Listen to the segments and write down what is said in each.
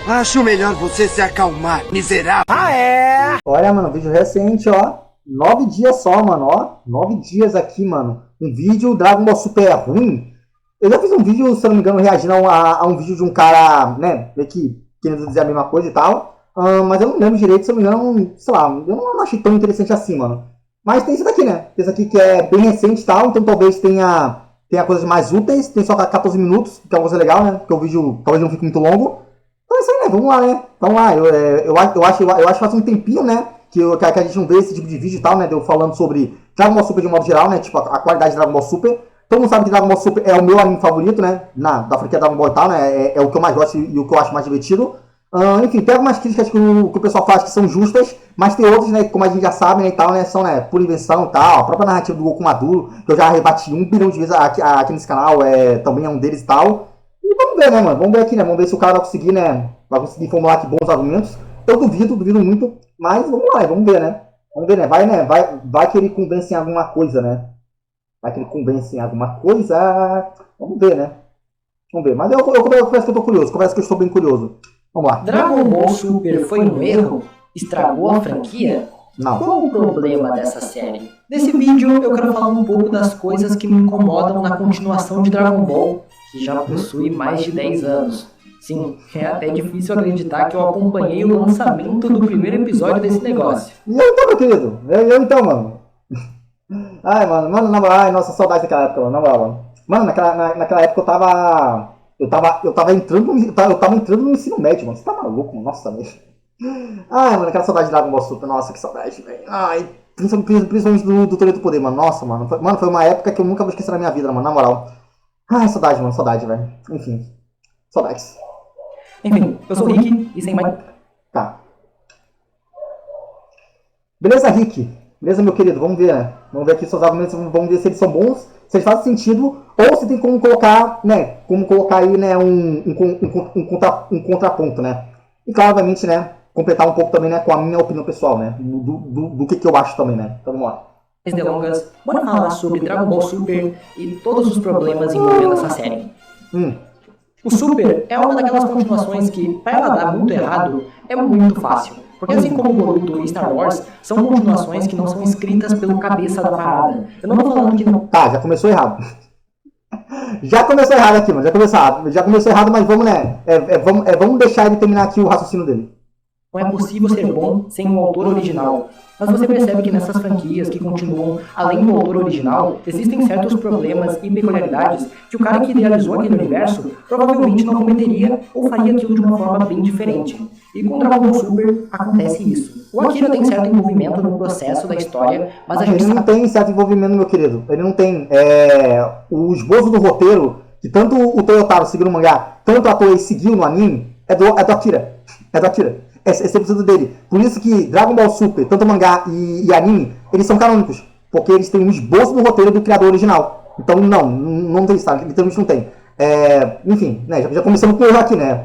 Acho melhor você se acalmar, miserável. Ah, é? Olha, mano, vídeo recente, ó. 9 dias só, mano, ó. 9 dias aqui, mano. Um vídeo Dragon Ball Super é ruim. Eu já fiz um vídeo, se eu não me engano, reagindo a um vídeo de um cara, né, meio que querendo dizer a mesma coisa e tal. Mas eu não lembro direito, se eu não me engano, sei lá, eu não achei tão interessante assim, mano. Mas tem isso daqui, né? Tem isso aqui que é bem recente e tal, então talvez tenha coisas mais úteis. Tem só 14 minutos, que é uma coisa legal, né? Porque o vídeo talvez não fique muito longo. Então é isso aí, né? Vamos lá, né? Vamos lá. Eu acho que faz um tempinho, né? Que a gente não vê esse tipo de vídeo e tal, né? Eu falando sobre Dragon Ball Super de modo geral, né? Tipo, a qualidade de Dragon Ball Super. Todo mundo sabe que Dragon Ball Super é o meu anime favorito, né? Da franquia Dragon Ball e tal, né? É o que eu mais gosto e o que eu acho mais divertido. Enfim, tem algumas críticas que o pessoal faz que são justas, mas tem outras, né? Como a gente já sabe, né? E tal, né? São, né? Por invenção e tal. A própria narrativa do Goku Maduro, que eu já rebati 1 bilhão de vezes aqui nesse canal, também é um deles e tal. E vamos ver, né, mano? Vamos ver aqui, né? Vamos ver se o cara vai conseguir, né? Vai conseguir formular aqui bons argumentos. Eu duvido muito, mas vamos lá, vamos ver, né? Vamos ver, né? Vai que ele convence em alguma coisa, né? Vai que ele convence em alguma coisa. Vamos ver, né? Vamos ver. Mas eu confesso que eu tô curioso. Confesso que eu estou bem curioso. Vamos lá. Dragon Ball Super foi um erro? Estragou a franquia? Não. Qual o problema dessa série? Nesse vídeo eu quero falar um pouco das coisas que me incomodam na continuação de Dragon Ball, que já possui mais de 10 anos. Sim, é até difícil acreditar que eu acompanhei o lançamento do primeiro episódio desse negócio. E eu então, meu querido? Eu então, mano. Ai, mano, na moral, ai, nossa, saudade daquela época, mano, na moral, mano. Mano, naquela época eu tava entrando no ensino médio, mano. Você tá maluco, mano? Nossa, velho. Ai, mano, aquela saudade de Dragon Ball Super, nossa, que saudade, velho. Ai, principalmente do Torneio do Poder, mano. Nossa, mano. Foi uma época que eu nunca vou esquecer na minha vida, mano, na moral. Ai, saudade, mano, saudade, velho. Enfim, saudades. Enfim, eu sou o Rick e sem mais... Tá. Beleza, Rick? Beleza, meu querido? Vamos ver, né? Vamos ver aqui seus argumentos, vamos ver se eles são bons, se eles fazem sentido, ou se tem como colocar, né? Como colocar aí, né, um contraponto, né? E claro, obviamente, né? Completar um pouco também, né, com a minha opinião pessoal, né? Do que eu acho também, né? Então vamos lá. Mais delongas, bora falar sobre Dragon Ball Super e todos os problemas envolvendo essa série. O Super é uma daquelas continuações que, para ela dar muito errado, é muito fácil. Porque assim como Boruto e Star Wars, são continuações que não são escritas pelo cabeça da parada. Eu não tô falando que não... Tá, já começou errado. Já começou errado aqui, mano. Já começou errado, mas vamos, né? Vamos deixar ele terminar aqui o raciocínio dele. Não é possível ser bom sem um autor original. Mas você percebe que nessas franquias que continuam além do autor original, existem certos problemas e peculiaridades que o cara que idealizou aquele universo provavelmente não cometeria ou faria aquilo de uma forma bem diferente. E com Dragon Ball Super acontece isso. O Akira tem certo envolvimento no processo da história, mas a gente Ele não tem certo envolvimento, meu querido. Ele não tem. O esboço do roteiro, que tanto o Toyotaro seguiu no mangá, tanto o ator seguiu no anime, é do Akira. É do Akira. É 100% dele. Por isso que Dragon Ball Super, tanto mangá e anime, eles são canônicos. Porque eles têm um esboço do roteiro do criador original. Então não tem isso, literalmente não tem. Enfim, né, já começamos com o erro aqui, né?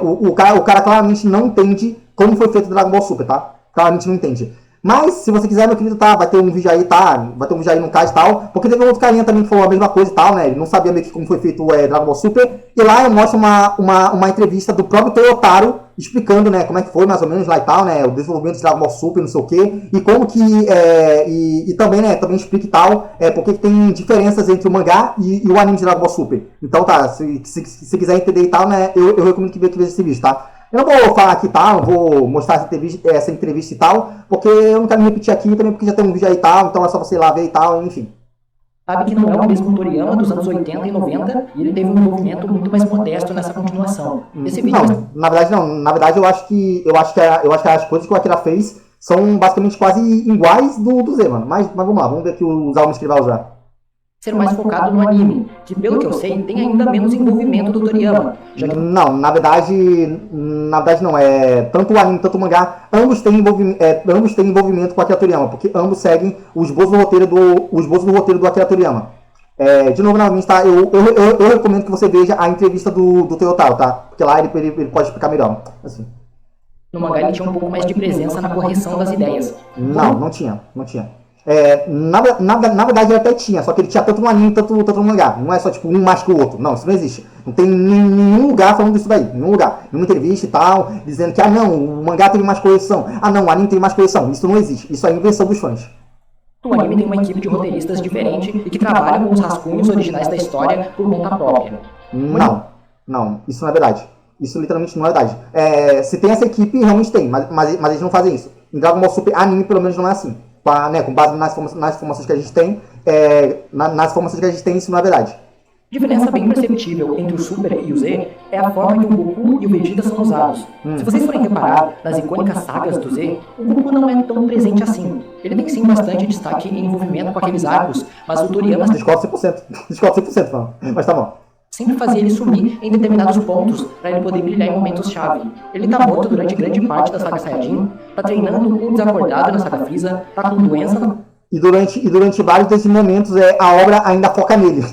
O cara claramente não entende como foi feito o Dragon Ball Super, tá? Claramente não entende. Mas, se você quiser, meu querido, tá, vai ter um vídeo aí, tá? Vai ter um vídeo aí no card e tal. Porque teve um outro carinha também que falou a mesma coisa e tal, né? Ele não sabia meio que como foi feito o Dragon Ball Super. E lá eu mostro uma entrevista do próprio Toyotaro explicando, né, como é que foi mais ou menos lá e tal, né? O desenvolvimento de Dragon Ball Super, não sei o quê. E como que... E também, né, também explica e tal, porque tem diferenças entre o mangá e o anime de Dragon Ball Super. Então, tá, se quiser entender e tal, né, eu recomendo que veja esse vídeo, tá? Eu não vou falar aqui, tá? Não vou mostrar essa entrevista e tal, porque eu não quero me repetir aqui, também porque já tem um vídeo aí e tal, então é só você ir lá ver e tal, enfim. Sabe que não é o mesmo Toriyama dos anos 80 e 90, e ele teve um envolvimento muito mais modesto nessa continuação. Esse vídeo... Não, na verdade não. Na verdade eu acho que as coisas que o Akira fez são basicamente quase iguais do Z, mano. Mas vamos lá, vamos ver aqui os álbuns que ele vai usar. Ser mais focado no anime, que pelo que eu sei, tem ainda menos envolvimento do Toriyama. Já que... Não, na verdade não. Tanto o anime, tanto o mangá, ambos têm envolvimento com o Akira Toriyama, porque ambos seguem o esboço do roteiro do Akira Toriyama. De novo, novamente, tá? Eu recomendo que você veja a entrevista do Toyotaro, tá? Porque lá ele pode explicar melhor. Assim. No mangá ele tinha um pouco mais de presença na correção das ideias. Não tinha. Na verdade ele até tinha, só que ele tinha tanto no anime, tanto no mangá. Não é só tipo um mais que o outro. Não, isso não existe. Não tem nenhum lugar falando disso daí. Nenhum lugar. Nenhuma entrevista e tal, dizendo que, não, o mangá teve mais correção. Não, o anime teve mais correção. Isso não existe. Isso é invenção dos fãs. O anime tem uma equipe de roteiristas diferente e que trabalha com os rascunhos originais da história por conta própria. Não. Isso não é verdade. Isso literalmente não é verdade. Se tem essa equipe, realmente tem, mas eles não fazem isso. Em Dragon Ball Super anime, pelo menos, não é assim. Com base nas informações que a gente tem, isso não é verdade. Diferença bem perceptível entre o Super e o Z é a forma que o Goku e o Vegeta são usados. Se vocês forem reparar nas icônicas sagas do Z, o Goku não é tão presente assim. Ele tem sim bastante destaque em envolvimento com aqueles arcos, mas o Toriyama discordo 100%, mano. Mas tá bom. Sempre fazia ele sumir em determinados pontos para ele poder brilhar em momentos-chave. Ele tá morto durante grande parte da saga Saiyajin, tá treinando um desacordado na saga Frieza, tá com doença... E durante vários desses momentos a obra ainda foca nele.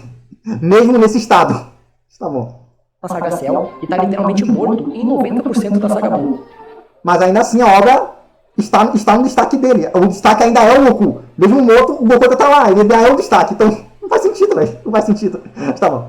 Mesmo nesse estado. Tá bom. Na saga Cell, e tá literalmente morto em 90% da saga Buu. Mas ainda assim a obra está no destaque dele. O destaque ainda é o Goku. Mesmo morto, o Goku ainda tá lá. Ele ainda é o destaque. Então não faz sentido, velho. Não faz sentido. Tá bom.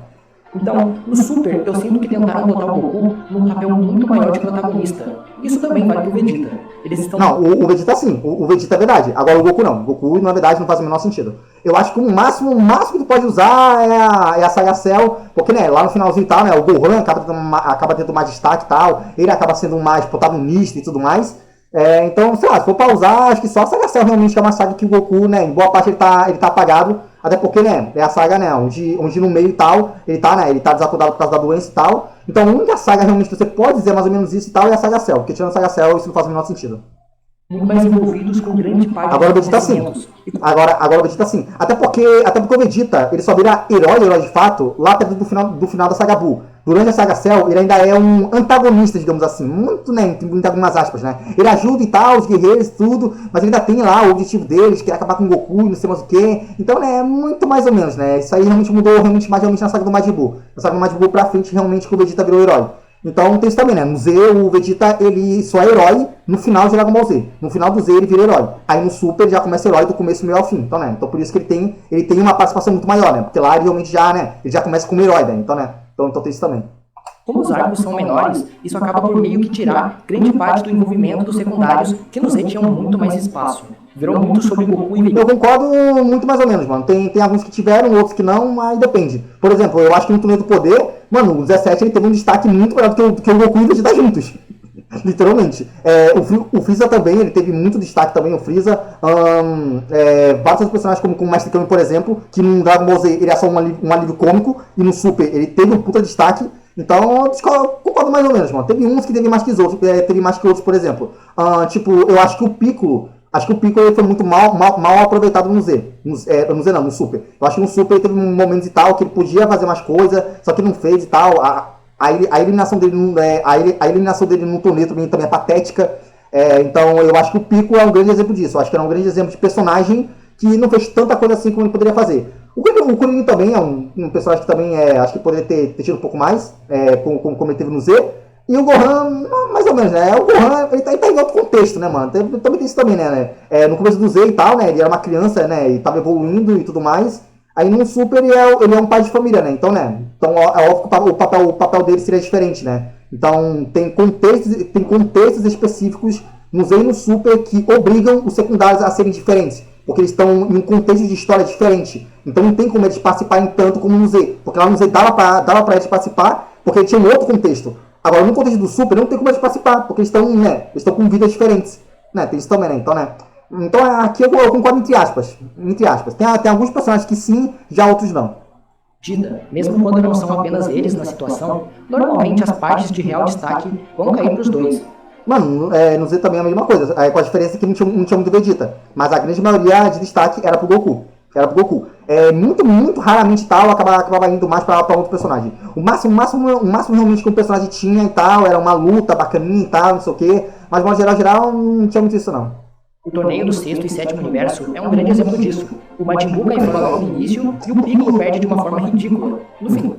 Então, no Super, eu sinto que tentaram botar o Goku num papel muito maior de protagonista. Isso também vale pro Vegeta. Eles estão... Não, o Vegeta sim. O Vegeta é verdade. Agora o Goku não. O Goku, na verdade, não faz o menor sentido. Eu acho que o máximo que tu pode usar é a Saga Cell, porque, né, lá no finalzinho e tal, né, o Gohan acaba tendo mais destaque e tal, ele acaba sendo mais protagonista e tudo mais. Então, sei lá, se for pra usar, acho que só a Saga Cell realmente é uma saga que o Goku, né, em boa parte ele tá apagado, até porque, né, é a saga, né, onde no meio e tal, ele tá desacordado por causa da doença e tal. Então, a única saga realmente que você pode dizer mais ou menos isso e tal é a Saga Cell, porque tirando a Saga Cell isso não faz o menor sentido. Muito mais envolvidos com grande parte Agora o Vegeta sim. Agora o Vegeta sim. Até porque o Vegeta, ele só vira herói de fato, lá perto do final da saga Buu. Durante a saga Cell, ele ainda é um antagonista, digamos assim. Muito, né, em algumas aspas, né. Ele ajuda e tal, os guerreiros e tudo, mas ele ainda tem lá o objetivo deles, que é acabar com o Goku e não sei mais o que. Então, né, é muito mais ou menos, né. Isso aí realmente mudou mais na saga do Majin Buu. Na saga do Majin Buu pra frente, realmente, que o Vegeta virou herói. Então tem isso também, né? No Z, o Vegeta, ele só é herói no final de Dragon Ball Z. No final do Z, ele vira herói. Aí no Super, ele já começa herói do começo, meio ao fim. Então, né? Então por isso que ele tem uma participação muito maior, né? Porque lá, ele realmente já, né? Ele já começa como herói, né? Então, né? Então tem isso também. Como os arcos são menores, isso acaba por meio que tirar grande parte do envolvimento dos secundários, que no Z tinham muito mais espaço. Virou muito sobre Goku e Vegeta. Eu concordo muito mais ou menos, mano. Tem alguns que tiveram, outros que não, aí depende. Por exemplo, eu acho que no Torneio do Poder, mano, o 17 ele teve um destaque muito maior do que o Goku e o Vegeta juntos. Literalmente. O Freeza também, ele teve muito destaque também, o Freeza. Vários outros personagens, como o Mestre Kami, por exemplo, que no Dragon Ball Z ele é só um alívio cômico, e no Super ele teve um puta destaque. Então, eu concordo mais ou menos, mano. Teve uns que teve mais que os outros, por exemplo. Eu acho que o Piccolo ele foi muito mal aproveitado no Z. No Z não, no Super. Eu acho que no Super ele teve momentos e tal que ele podia fazer mais coisa, só que não fez e tal. A eliminação dele no torneio também é patética. Então eu acho que o Piccolo é um grande exemplo disso. Eu acho que era um grande exemplo de personagem que não fez tanta coisa assim como ele poderia fazer. O Kuririn também é um personagem que também acho que poderia ter tido um pouco mais, como ele teve no Z. E o Gohan, mais ou menos, né? O Gohan, ele tá em outro contexto, né, mano? Também tem isso também, né? No começo do Z e tal, né? Ele era uma criança, né? E tava evoluindo e tudo mais. Aí no Super ele é um pai de família, né? Então, né? Então é óbvio que o papel dele seria diferente, né? Então tem contextos específicos no Z e no Super que obrigam os secundários a serem diferentes. Porque eles estão em um contexto de história diferente. Então não tem como eles participarem tanto como no Z. Porque lá no Z dava pra eles participar, porque eles tinham um outro contexto. Agora, no contexto do Super, não tem como eles participar, porque eles estão com vidas diferentes. Né? Tem isso também, né? Então aqui eu concordo entre aspas. Tem alguns personagens que sim, já outros não. Mesmo quando não são apenas eles na situação, normalmente as partes de real destaque vão cair pros dois. Mano, no Z também é a mesma coisa, com a diferença que não tinha muito Vegeta. Mas a grande maioria de destaque era pro Goku. Muito raramente tal, acabava indo mais pra outro personagem. O máximo realmente que o personagem tinha e tal, era uma luta bacaninha e tal, não sei o que. Mas, de modo geral, não tinha muito isso não. O torneio do sexto e sétimo universo é um grande exemplo disso. O Majin Buu cai fora logo no início e o Piccolo perde de uma forma ridícula no fim.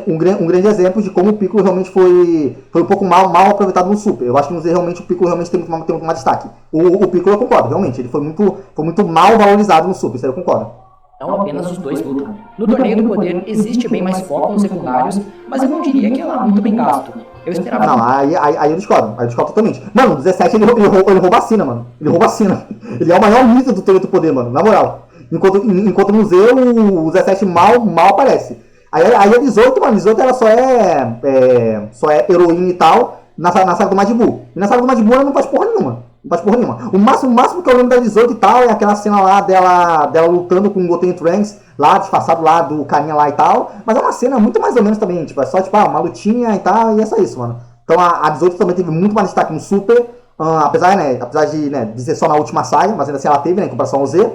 Um grande exemplo de como o Piccolo realmente foi um pouco mal aproveitado no Super. Eu acho que no Z realmente o Piccolo realmente tem muito mais destaque. O Piccolo eu concordo, realmente. Ele foi muito mal valorizado no Super, isso aí eu concordo. Não apenas os dois lutam. No torneio do poder existe bem mais foco nos secundários, mas eu não diria que é lá muito bem gasto. Eu esperava. Não, aí eu discordo totalmente. Mano, o 17 ele rouba a cena, mano. Ele rouba a cena. Ele é o maior mito do torneio do poder, mano, na moral. Enquanto no Z o 17 mal aparece. Aí a 18, mano, a 18 ela só é heroína e tal na saga do Majin Buu. E na saga do Majin Buu ela não faz porra nenhuma. Não faz porra nenhuma. O máximo que eu lembro da 18 e tal é aquela cena lá dela lutando com o Goten Trunks, lá disfarçado lá do carinha lá e tal. Mas é uma cena muito mais ou menos também, tipo, é só tipo, uma lutinha e tal, e é só isso, mano. Então a 18 também teve muito mais destaque no Super, apesar de ser só na última saga, mas ainda assim ela teve, né, em comparação ao Z.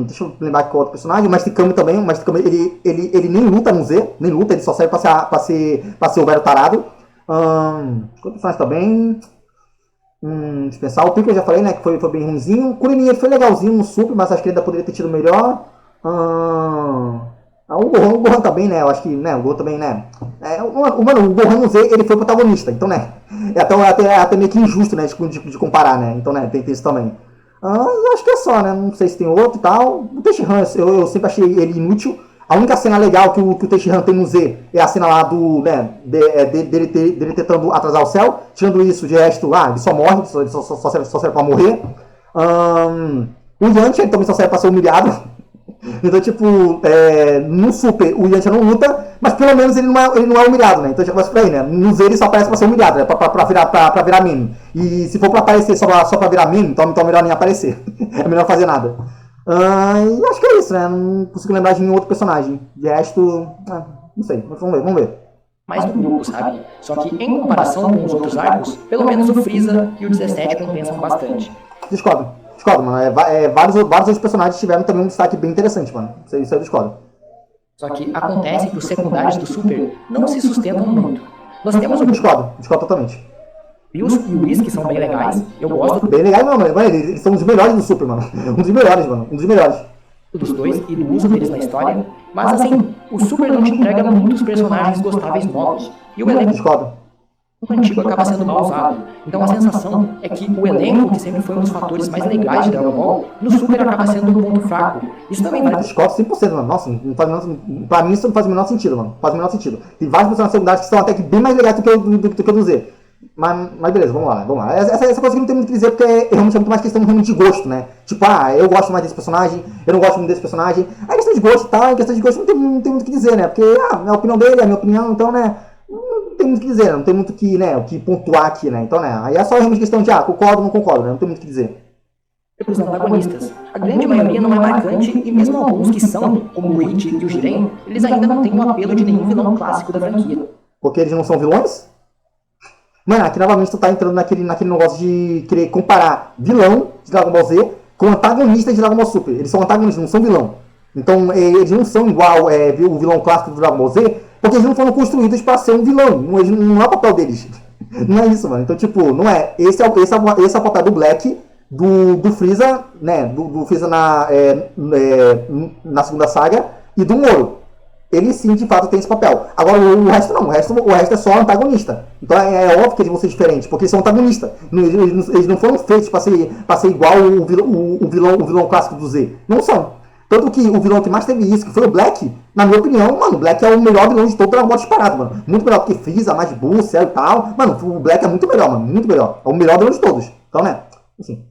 Deixa eu lembrar qual outro personagem. O Mestre Kami também. O Mestre Kami ele nem luta no Z, nem luta, ele só serve pra ser o velho tarado. Outro personagem também. Deixa eu pensar. O Piccolo eu já falei, né, que foi bem ruimzinho. O Kuririn foi legalzinho no Super, mas acho que ele ainda poderia ter tido melhor. O Gohan também, né? Eu acho que, né, o Gohan também, né? O Gohan no Z, ele foi protagonista, então, né? É até meio que injusto, né, de comparar, né? Então, né, tem isso também. Eu acho que é só, né? Não sei se tem outro e tal. O Tenshinhan, eu sempre achei ele inútil. A única cena legal que o Tenshinhan tem no Z é a cena lá do, né, dele tentando atrasar o céu. Tirando isso, de resto, ele só morre, ele só serve pra morrer. O Yantia, ele também só serve pra ser humilhado. Então, tipo, no Super o Yantia não luta, mas pelo menos ele não é humilhado, né? Então já começa por aí, né? No Z ele só aparece pra ser humilhado, né? Pra virar meme. E se for pra aparecer só pra virar meme, então é melhor nem aparecer. É melhor fazer nada. E acho que é isso, né? Não consigo lembrar de nenhum outro personagem. De resto, não sei. Vamos ver. Mais do grupo, sabe? Só que em comparação com os outros arcos, pelo menos o Freeza e o 17 compensam bastante. Discordo, mano. Vários outros personagens tiveram também um destaque bem interessante, mano. Isso eu discordo. Só que acontece que os secundários do Super não se sustentam muito. Nós temos o Discordo totalmente. Bills e o Whis, que são bem legais. Eu gosto bem legais, não, mano. Eles são um dos melhores do Super, mano. Um dos melhores, mano. Um dos melhores. Dos dois e do uso deles na história. Mas assim, o Super não te entrega muitos personagens gostáveis novos. E o elenco Discordo. antigo acaba sendo mal usado. Então a sensação é que o elenco, que sempre foi um dos fatores mais legais de Dragon Ball, no Super acaba sendo um ponto fraco. Isso também vai... Discordo 100%, mano. Nossa, pra mim isso não faz o menor sentido, mano. Faz o menor sentido. Tem vários personagens secundários que são até que bem mais legais do que o do Z. Mas beleza, vamos lá. Essa coisa que não tem muito o que dizer, porque realmente é muito mais questão de gosto, né? Tipo, eu gosto mais desse personagem, eu não gosto muito desse personagem. É questão de gosto e tal, em questão de gosto não tem muito o que dizer, né? Porque é a opinião dele, é a minha opinião, então, né? Não tem muito o que dizer, não tem muito o que pontuar aqui, né? Então, né? Aí é só realmente questão de, concordo ou não concordo, né? Não tem muito o que dizer. Os antagonistas. A grande maioria não é marcante e mesmo alguns que são, como o Ichi e o Jiren, eles ainda não têm o apelo de nenhum vilão clássico da franquia. Porque eles não são vilões? Mano, aqui novamente tu tá entrando naquele negócio de querer comparar vilão de Dragon Ball Z com antagonista de Dragon Ball Super. Eles são antagonistas, não são vilão. Então eles não são igual o vilão clássico do Dragon Ball Z, porque eles não foram construídos pra ser um vilão. Não é o papel deles. Não é isso, mano. Então, tipo, não é. Esse é o papel do Black, do Freeza, né? Do Freeza na segunda saga e do Moro. Ele sim, de fato, tem esse papel. Agora, o resto não. O resto é só antagonista. Então é óbvio que eles vão ser diferentes, porque eles são antagonistas. Eles não foram feitos para ser igual o vilão clássico do Z. Não são. Tanto que o vilão que mais teve isso, que foi o Black, na minha opinião, mano, o Black é o melhor vilão de todo o Dragon Ball disparado, mano. Muito melhor que Freeza, Majin Buu, Cell e tal. Mano, o Black é muito melhor, mano. Muito melhor. É o melhor vilão de todos. Então, né? Assim.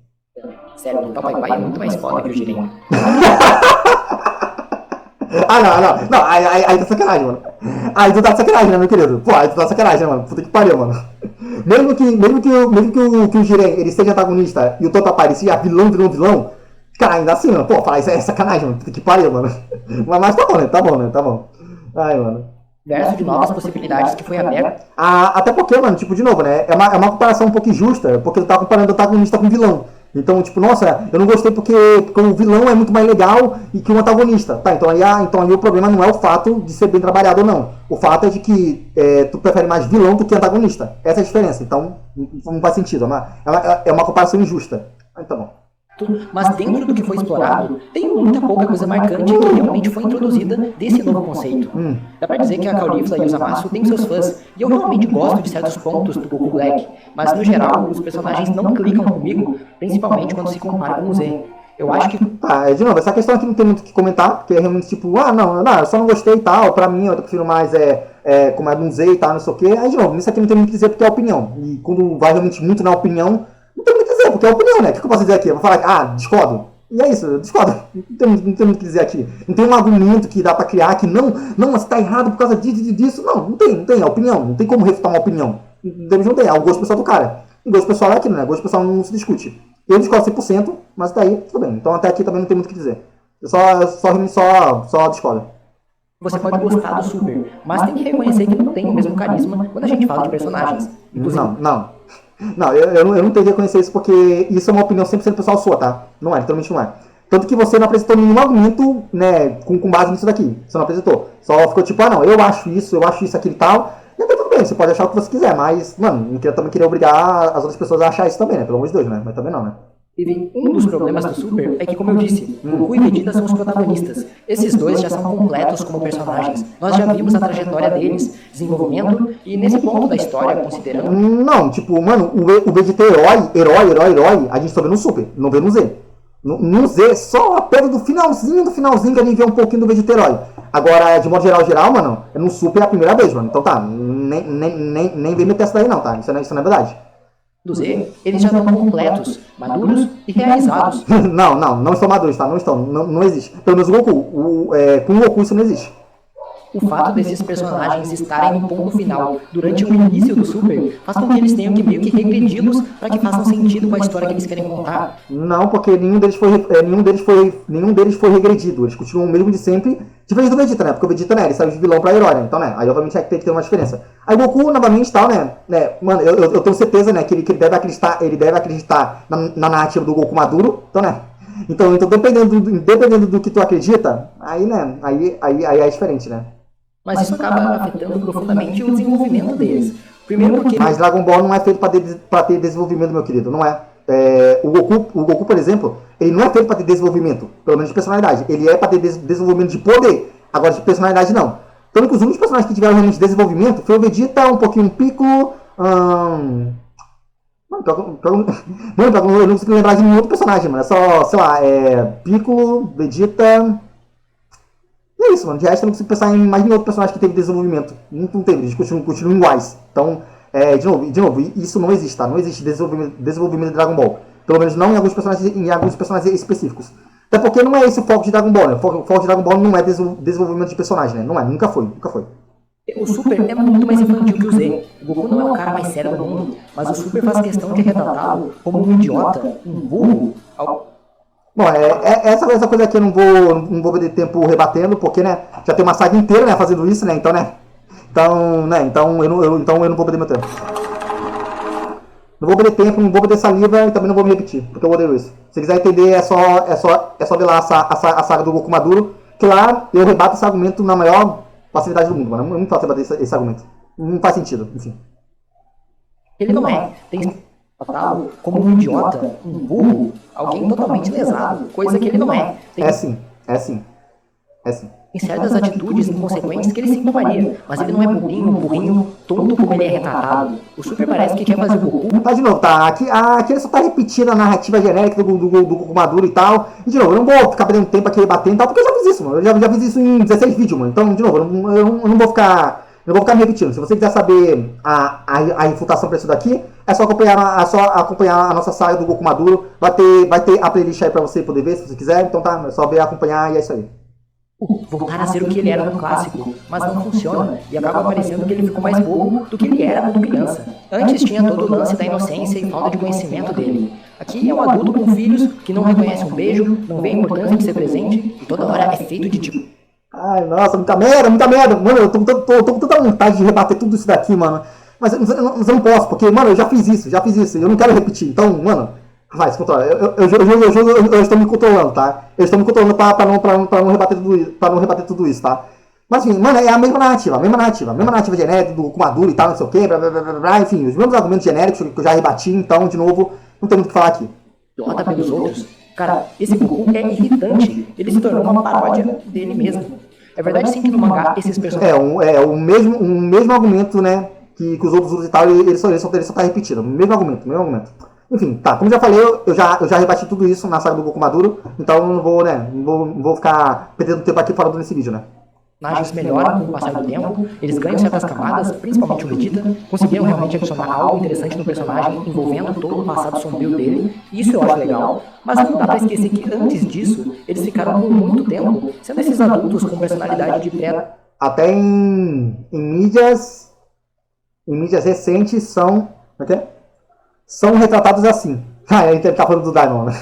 Sério, o Pai Pai é muito mais foda que o Jiren. Não, aí tá sacanagem, mano. Aí tu tá de sacanagem, né, meu querido? Pô, aí tu tá de sacanagem, né, mano? Puta que pariu, mano. Mesmo que o Jiren, ele seja antagonista e o Tota parecia vilão, cara, ainda assim, mano, pô, falar isso é sacanagem, mano. Puta que pariu, mano. Mas tá bom, né, tá bom. Ai, mano. Verso de novas possibilidades que foi aberto. Até porque, mano, tipo, de novo, né, é uma comparação um pouco injusta, porque tu tá comparando o antagonista com o vilão. Então, tipo, nossa, eu não gostei porque o vilão é muito mais legal e que o antagonista. Tá, então aí o problema não é o fato de ser bem trabalhado ou não. O fato é de que tu prefere mais vilão do que antagonista. Essa é a diferença. Então, não faz sentido. É uma comparação injusta. Aí tá bom. Mas dentro do que foi explorado, tem muita pouca coisa marcante que realmente foi introduzida desse novo conceito. Dá pra dizer que a Caulifla e o Zamasu têm seus fãs, e eu realmente gosto de certos pontos do Goku Black, mas no geral, os personagens não clicam comigo, principalmente quando se compara com o Z. Eu acho que... Tá, de novo, essa questão aqui não tem muito o que comentar, porque é realmente tipo, não, eu só não gostei e tal, pra mim eu prefiro mais como é de um Z e tal, não sei o que. Aí de novo, nisso aqui não tem muito o que dizer porque é opinião. E quando vai realmente muito na opinião, não tem muito o que dizer, porque é opinião, né? O que eu posso dizer aqui? Eu vou falar, discordo. E é isso, eu discordo. Não tem muito o que dizer aqui. Não tem um argumento que dá pra criar que não, mas tá errado por causa disso. Não tem, é opinião. Não tem como refutar uma opinião. Não tem, é o gosto pessoal do cara. E gosto pessoal é aquilo, né? Gosto pessoal não se discute. Eu discordo 100%, mas daí tudo bem. Então até aqui também não tem muito o que dizer. Eu só discordo. Você pode gostar do Super, mas tem que reconhecer que não tem o mesmo carisma quando a gente fala de personagens. Não, eu não tenho que reconhecer isso porque isso é uma opinião 100% pessoal sua, tá? Não é, literalmente não é. Tanto que você não apresentou nenhum argumento, né, com base nisso daqui. Você não apresentou. Só ficou tipo, eu acho isso, aquilo e tal. E até tudo bem, você pode achar o que você quiser, mas, mano, eu também queria obrigar as outras pessoas a achar isso também, né? Pelo amor de Deus, né? Mas também não, né? Um dos problemas do Super é que, como eu disse, Goku e Vegeta são os protagonistas. Esses dois já são completos como personagens. Nós já vimos a trajetória deles, desenvolvimento, e nesse ponto da história, considerando... Não, tipo, mano, o Vegeta herói, a gente só vê no Super, não vê no Z. No Z, só a pedra do finalzinho que a gente vê um pouquinho do Vegeta herói. Agora, de modo geral, mano, no Super é a primeira vez, mano. Então tá, nem vem meter essa daí não, tá? Isso não é verdade. Do Z, eles já estão completos, maduros e realizados. não estão maduros, tá? Não estão, não existe. Pelo menos o Goku, com o Goku isso não existe. O fato desses personagens estarem no ponto final durante o início do Super faz com que eles tenham que meio que regredi-los para que façam sentido com a história que eles querem contar. Não, porque nenhum deles foi regredido. Eles continuam o mesmo de sempre, diferente do Vegeta, né? Porque o Vegeta, né, ele saiu de vilão pra herói, né? Então, né, aí obviamente tem que ter uma diferença. Aí o Goku, novamente, tal, né, mano, eu tenho certeza, né, que ele deve acreditar na narrativa do Goku maduro, então, né. Então dependendo do que tu acredita, aí, né, aí é diferente, né. Mas isso acaba afetando profundamente o desenvolvimento deles. Primeiro porque... Mas Dragon Ball não é feito para ter desenvolvimento, meu querido, não é. O Goku, por exemplo, ele não é feito para ter desenvolvimento, pelo menos de personalidade. Ele é para ter desenvolvimento de poder, agora de personalidade não. Tanto que os únicos personagens que tiveram realmente desenvolvimento foi o Vegeta, um pouquinho o Piccolo... eu não consigo lembrar de nenhum outro personagem, mano. É só, sei lá, Piccolo, Vegeta... E é isso, mano. De resto, eu não consigo pensar em mais nenhum outro personagem que teve desenvolvimento. Não teve, eles continuam iguais. Então, de novo, isso não existe, tá? Não existe desenvolvimento de Dragon Ball. Pelo menos não em alguns personagens específicos. Até porque não é esse o foco de Dragon Ball, né? O foco de Dragon Ball não é desenvolvimento de personagem, né? Não é, nunca foi. O Super é muito mais infantil que o Z. O Goku não é o cara mais sério do mundo, mas o Super faz questão de retratá-lo como um idiota, um burro. Bom, essa coisa aqui eu não vou perder tempo rebatendo, porque, né, já tem uma saga inteira, né, fazendo isso, né, então eu não vou perder meu tempo. Não vou perder tempo, não vou perder saliva e também não vou me repetir, porque eu odeio isso. Se quiser entender, é só ver lá a saga do Goku Maduro, que lá eu rebato esse argumento na maior facilidade do mundo, mano. É muito fácil rebater esse argumento. Não faz sentido, enfim. Ele não é. Tem tratá-lo como um idiota, um burro, alguém totalmente lesado, coisa que ele não é. É sim. Tem certas atitudes inconsequentes que ele sim tomaria, mas ele não é burrinho, tonto como ele é retratado. O Super parece que quer fazer o Goku. Mas de novo, tá? Aqui ele só tá repetindo a narrativa genérica do Goku Maduro e tal. E de novo, eu não vou ficar perdendo tempo aqui rebatendo e tal, porque eu já fiz isso, mano. Eu já fiz isso em 16 vídeos, mano. Então, de novo, eu não vou ficar. Eu não vou ficar me repetindo. Se você quiser saber a refutação pra isso daqui, é só acompanhar a nossa saga do Goku Maduro. Vai ter a playlist aí pra você poder ver, se você quiser. Então tá, é só ver, acompanhar e é isso aí. Voltar a ser o que ele era no clássico, mas não funciona, e acaba parecendo que ele ficou mais bobo do que ele era quando criança. Antes tinha todo o lance da inocência e falta de conhecimento dele. Aqui é um adulto com filhos que não reconhece um beijo, não vê a importância de ser presente, e toda hora é feito de tipo. Ai, nossa, muita merda. Mano, eu tô com tanta vontade de rebater tudo isso daqui, mano. Mas eu não posso, porque, mano, eu já fiz isso, e eu não quero repetir. Então, mano, vai, se controla. Eu estou me controlando, tá? Eu estou me controlando pra não rebater tudo isso, tá? Mas, enfim, mano, é a mesma narrativa genérica do Goku Maduro e tal, não sei o quê, blá, enfim, os mesmos argumentos genéricos que eu já rebati, então, de novo, não tem muito o que falar aqui. idiota pelos outros. Cara, esse Goku é irritante. Ele se tornou uma paródia dele mesmo. É verdade sim que no mangá esses personagens... o mesmo argumento, né, que os outros usam e tal, ele só tá repetindo. O mesmo argumento. Enfim, tá, como já falei, eu já rebati tudo isso na saga do Goku Maduro, então eu não vou ficar perdendo tempo aqui falando nesse vídeo, né. Personagens melhoram com o passar do tempo, eles ganham certas camadas, principalmente o Vegeta, conseguiram realmente adicionar algo interessante no personagem, envolvendo todo o passado sombrio dele, isso eu acho legal, mas não dá pra esquecer que antes disso, eles ficaram por muito tempo sendo esses adultos com personalidade de pedra. Até em mídias recentes são retratados assim. Ah, ele tá falando do Daimon, né?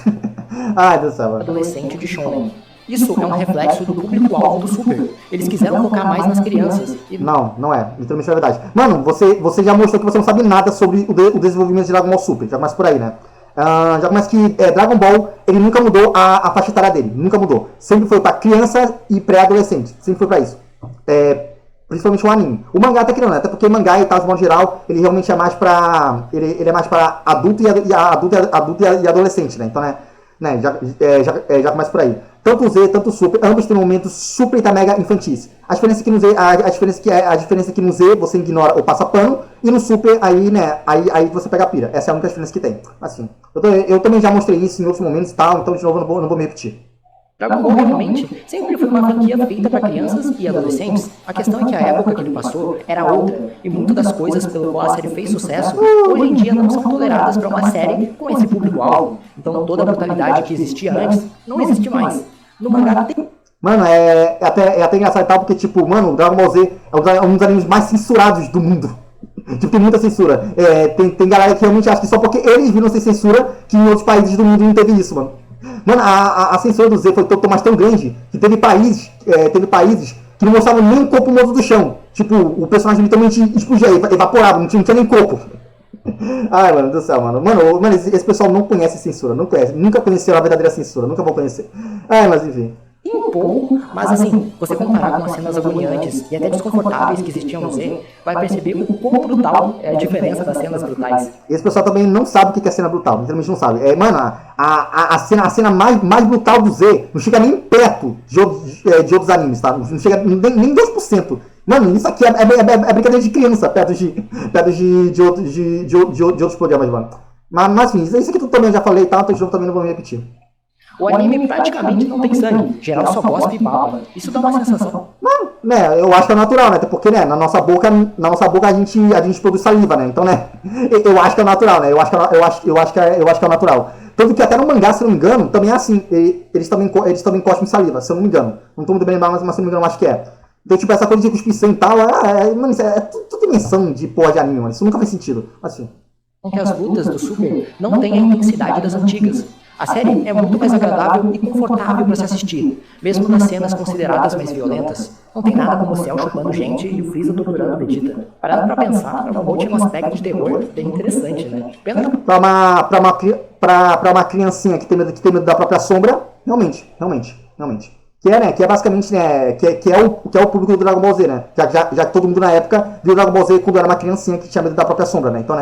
Ai, Deus do céu. Adolescente de Shonen. Isso é um reflexo do público-alvo do Super. Eles quiseram focar mais nas crianças. Não é. Literalmente é verdade. Mano, você já mostrou que você não sabe nada sobre o desenvolvimento de Dragon Ball Super. Já começa por aí, né? Já começa que Dragon Ball, ele nunca mudou a faixa etária dele. Nunca mudou. Sempre foi pra criança e pré-adolescente. Sempre foi pra isso. Principalmente o anime. O mangá tá criando, até porque o mangá e tal, de modo geral, ele realmente é mais pra... Ele é mais pra adulto e adolescente, né? Então, já começa por aí. Tanto o Z, tanto o Super, ambos têm momentos super e mega infantis. A diferença é que no Z você ignora ou passa pano, e no Super aí você pega a pira. Essa é a única diferença que tem. Assim, eu também já mostrei isso em outros momentos e tal, então de novo eu não vou me repetir. Dragon Ball realmente sempre foi uma franquia feita para crianças e adolescentes. A questão é que a época que ele passou era outra, e muitas das coisas pelo qual a série fez sucesso, hoje em dia não são toleradas para uma série com esse público-alvo. Então toda a brutalidade que existia antes não existe mais. No mangá tem... Mano, é até engraçado e tal, porque tipo, mano, o Dragon Ball Z é um dos animes mais censurados do mundo. Tipo, tem muita censura. Tem galera que realmente acha que só porque eles viram sem censura, que em outros países do mundo não teve isso, mano. Mano, a censura do Z foi tão grande que teve países que não mostravam nem o corpo morto do chão. Tipo, o personagem literalmente explodia, evaporava, não tinha nem corpo. Ai, mano do céu, mano. Mano, esse pessoal não conhece censura, não conhece. Nunca conheceu a verdadeira censura, nunca vão conhecer. Ai, mas enfim. Um pouco, mas assim, você comparar com as cenas agoniantes e até desconfortáveis que existiam no Z, vai perceber o quão brutal é a diferença das cenas brutais. Esse pessoal também não sabe o que é cena brutal, literalmente não sabe. Mano, a cena mais brutal do Z não chega nem perto de outros animes, tá? Não chega nem 2%. Mano, isso aqui é brincadeira de criança, perto de outros programas, mano. Mas enfim, isso aqui tudo também eu já falei, tá? Então de novo também não vou me repetir. O anime praticamente não tem sangue, geral só cospe e baba. Isso dá uma sensação. Não, né, eu acho que é natural, né? Até porque, né, na nossa boca a gente produz saliva, né? Então, né, eu acho que é natural, né? Eu acho que é natural. Tanto que até no mangá, se eu não me engano, também é assim. Eles também cospem saliva, se eu não me engano. Não tô muito bem lembrado, mas se eu não me engano, eu acho que é. Então, tipo, essa coisa de cuspição e tal, mano, isso é tudo dimensão de porra de anime, mano. Isso nunca faz sentido. Assim. Que as lutas do Super não têm a intensidade das antigas. A série é muito mais agradável e confortável para se assistir, mesmo nas cenas consideradas mais violentas. Não tem nada como o Cell chupando gente e o Freeza torturando a Vegeta. Parado pra pensar, Dragon Ball tinha um aspecto de terror bem interessante, né? Pena que... Pra uma criancinha que tem medo da própria sombra, realmente. Que é basicamente, né, que é o público do Dragon Ball Z, né? Já que todo mundo na época viu o Dragon Ball Z quando era uma criancinha que tinha medo da própria sombra, né? Então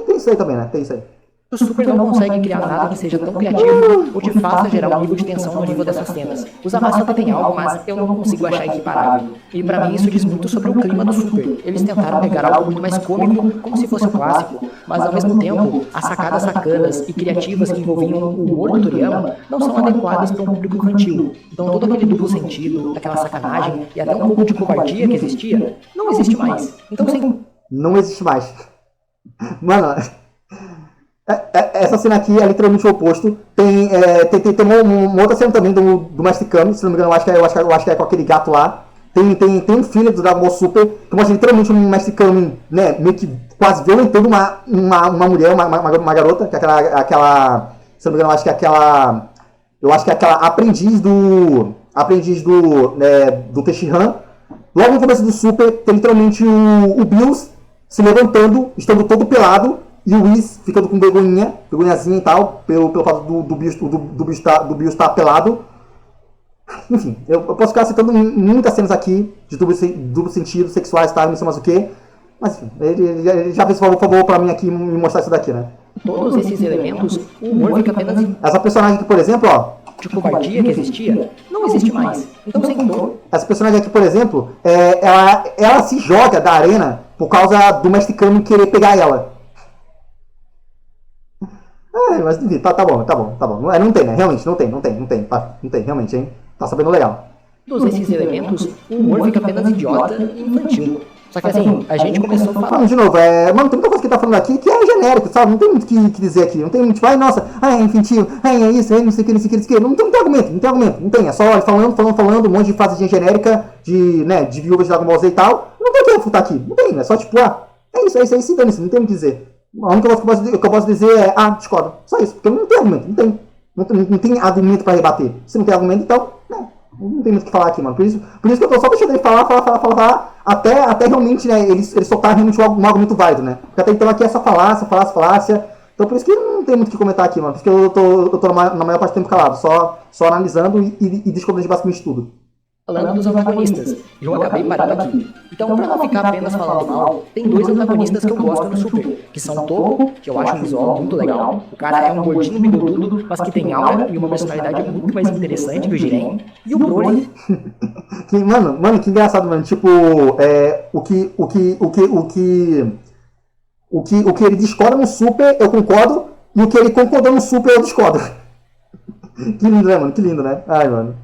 tem isso aí também, né? Tem isso aí. O Super não consegue criar nada que seja tão criativo ou te faça gerar um nível de tensão no nível dessas cenas. Os Amassi até tem algo, mas eu não consigo achar equiparável. E pra mim isso diz muito sobre o clima do Super. Eles tentaram pegar algo muito mais cômico, como se fosse o clássico, mas ao mesmo tempo, as sacadas sacanas e criativas que envolviam o humor do Toriyama não são adequadas para um público infantil. Então todo aquele duplo sentido, aquela sacanagem e até um pouco de covardia que existia, não existe mais. Então sim. Não existe mais. Mano... Essa cena aqui é literalmente o oposto. Tem uma outra cena também do Mestre Kami, se não me engano, eu acho que é com aquele gato lá. Tem um filho do Dragon Ball Super que mostra literalmente um Mestre Kami, né, meio que quase violentando uma mulher, uma garota, que é aquela. Se não me engano, eu acho que é aquela. Eu acho que é aquela aprendiz do Tenshinhan. Logo no começo do Super, tem literalmente o Bills se levantando, estando todo pelado. E o Whis ficando com vergonhazinha e tal, pelo fato do Bills estar pelado. Enfim, eu posso ficar citando muitas cenas aqui de duplo sentido, sexuais, tal, não sei mais o que. Mas enfim, ele já fez favor pra mim aqui me mostrar isso daqui, né? todos esses elementos, o humor fica apenas em Essa personagem aqui, por exemplo, ó. de covardia que existia, não existe mais. Então, sem dor, Essa personagem aqui, por exemplo, ela se joga da arena por causa do mestre Kami querer pegar ela. Mas tá bom. Não tem, né? Realmente, não tem, realmente, hein? Tá sabendo legal. todos esses elementos, o humor fica apenas idiota e infantil. Só que assim, a gente começou a falar. Mano, de novo, mano, tem muita coisa que ele tá falando aqui que é genérico, sabe? Não tem muito o que dizer aqui. Não tem muito, tipo, nossa, é infantil, é isso, não sei o que. Não tem argumento, não tem. É só ele falando, um monte de frasezinha genérica de viúvas de Dragon Ball Z e tal. Não tem o que refutar aqui, não tem, é só tipo, é isso, se dane-se, não tem o que dizer. A única coisa que eu posso dizer é, discordo. Só isso, porque não tem argumento, não tem argumento pra rebater. Se não tem argumento, então, não tem muito o que falar aqui, mano. Por isso que eu tô só deixando ele falar, até realmente, né, ele soltar realmente um argumento válido, né? Porque até então aqui é só falácia. Então por isso que não tem muito o que comentar aqui, mano. Por isso que eu tô na maior parte do tempo calado, só analisando e discordando de basicamente tudo. Falando dos antagonistas, eu acabei parando aqui. Então, pra não ficar apenas falando mal, tem dois antagonistas que eu gosto no Super, que são o Toppo, que eu acho um visual muito legal. O cara é um gordinho bigodudo, mas que tem aura e uma personalidade muito mais interessante que o Jiren. E o Broly. Mano, que engraçado, mano. Tipo, o que ele discorda no Super, eu concordo, e o que ele concordou no Super, eu discordo. Que lindo, né, mano? Que lindo, né? Ai, mano.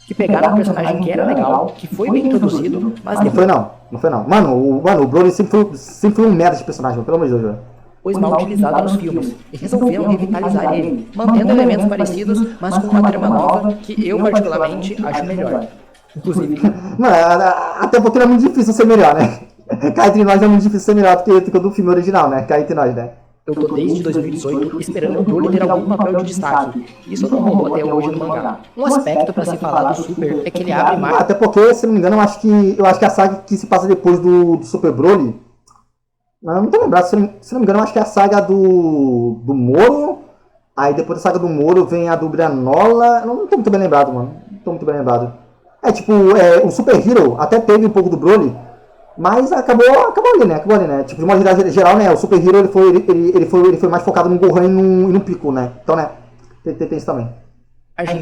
Que pegaram um personagem que era legal, que foi bem introduzido, mas depois não foi não. Mano, o Broly sempre foi um merda de personagem, pelo amor de Deus, velho. Foi mal utilizado nos filmes, e resolveram revitalizar ele, mantendo elementos parecidos, mas com uma trama nova que eu particularmente acho melhor. Inclusive... Mano, até porque não é muito difícil ser melhor, né? Cá entre nós é muito difícil ser melhor do que o do filme original, né? Cá entre nós, né? Eu tô desde 2018 esperando o Broly ter algum papel de destaque. Isso não rolou até hoje no mangá. Um aspecto pra se falar do Super é que ele abre mais... Até porque, se não me engano, eu acho que a saga que se passa depois do Super Broly... Não tô lembrado, se não me engano, eu acho que é a saga do Moro. Aí depois da saga do Moro vem a do Granola. Não tô muito bem lembrado, mano. Não tô muito bem lembrado. O Super Hero até teve um pouco do Broly. Mas acabou ali, né? Tipo, de uma geral, né? O Super Hero ele foi mais focado no Gohan e no Piccolo, né? Então, né? Tem isso também.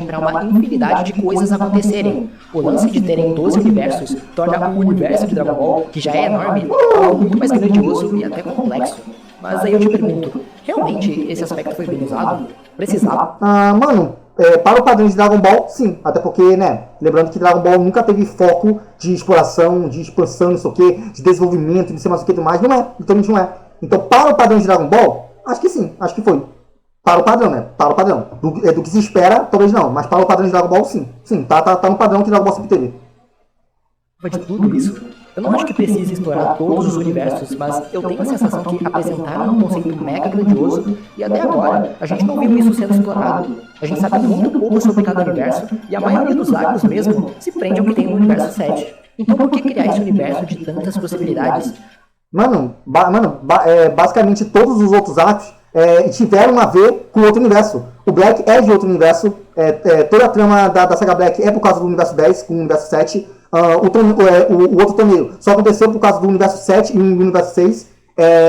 Para uma infinidade de coisas acontecerem. O lance de terem 12 universos torna o universo de Dragon Ball, que já é enorme, algo muito mais grandioso e até complexo. Mas aí eu te pergunto, realmente esse aspecto foi bem usado? Precisava? Mano, para o padrão de Dragon Ball, sim. Até porque, né, lembrando que Dragon Ball nunca teve foco de exploração, de expansão, não sei o que, de desenvolvimento, de ser mais o que mais. Não é, literalmente não é. Então, para o padrão de Dragon Ball, acho que sim, acho que foi. Para o padrão, né? Para o padrão. Do que se espera, talvez não. Mas para o padrão de Dragon Ball, sim. Sim, tá no padrão que Dragon Ball sempre teve. De tudo isso, eu não acho que precise explorar todos os universos, mas eu tenho a sensação que apresentaram um conceito mega grandioso e até agora a gente não viu isso sendo explorado. A gente sabe muito pouco sobre cada universo e a maioria dos arcos mesmo se prende ao que tem no universo 7. Então por que criar esse universo de tantas possibilidades? Basicamente todos os outros arcos tiveram a ver com outro universo. O Black é de outro universo, toda a trama da saga Black é por causa do universo 10 com o universo 7. O outro torneio só aconteceu por causa do universo 7 e do universo 6.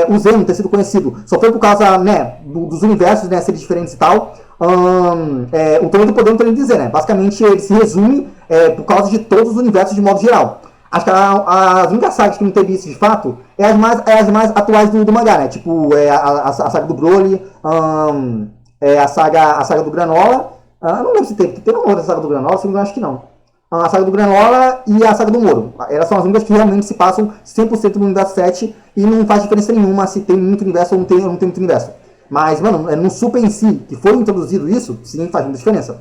O Zeno ter sido conhecido só foi por causa, né, dos universos, né, serem diferentes e tal. O torneio do poder não tem dizer, né? Basicamente ele se resume por causa de todos os universos de modo geral. Acho que as únicas sagas que não teve isso de fato é as mais atuais do mangá, né? Tipo, a saga do Broly, a saga do Granola. Não lembro se teve uma outra saga do Granola, se não me engano, acho que não. A saga do Granola e a saga do Moro. Elas são as únicas que realmente se passam 100% no universo 7 e não faz diferença nenhuma se tem muito universo ou não tem muito universo. Mas, mano, no Super em si, que foi introduzido isso, sim, faz muita diferença.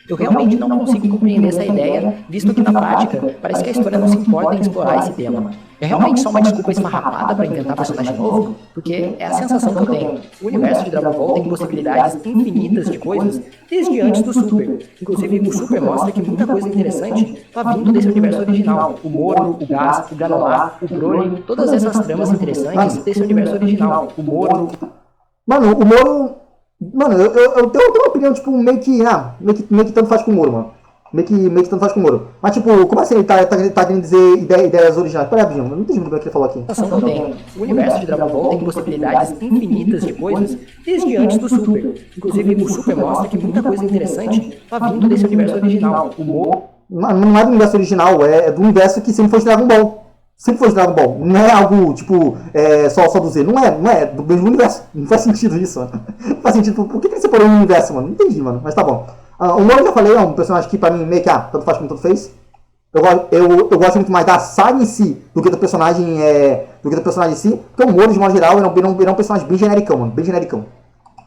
Eu realmente não consigo compreender essa ideia, visto que na prática parece que a história não se importa em explorar esse tema. É realmente só uma desculpa esfarrapada para inventar personagem novo? Porque é a sensação que eu tenho. O universo de Dragon Ball tem possibilidades infinitas de coisas desde antes do Super. Inclusive o Super mostra que muita coisa interessante está vindo desse universo original. O Moro, o Gas, o Granola, o Broly, todas essas tramas interessantes desse universo original. O Moro... Mano, o Moro... Mano, eu tenho uma opinião, tipo, meio que tanto faz com o Moro, mano. Meio que tanto faz com o Moro. Mas tipo, como assim ele tá querendo dizer ideias originais? Pera, eu não entendi muito bem o que ele falou aqui. Não tem. O universo de Dragon Ball tem possibilidades infinitas de coisas desde antes do Super. Inclusive, o Super mostra que muita coisa interessante tá vindo desse universo original. O Moro não é do universo original, é do universo que sempre foi de Dragon Ball. Sempre foi de Dragon Ball. Não é algo, tipo, só do Z. Não é do mesmo universo. Não faz sentido isso, mano. Não faz sentido. Por que ele separou o universo, mano? Não entendi, mano. Mas tá bom. O Moro eu já falei, é um personagem que pra mim meio que, tanto faz como tanto fez. Eu gosto muito mais da saga em si do que do personagem em si. Porque o Moro, de modo geral, ele é um personagem bem genericão, mano. Bem genericão.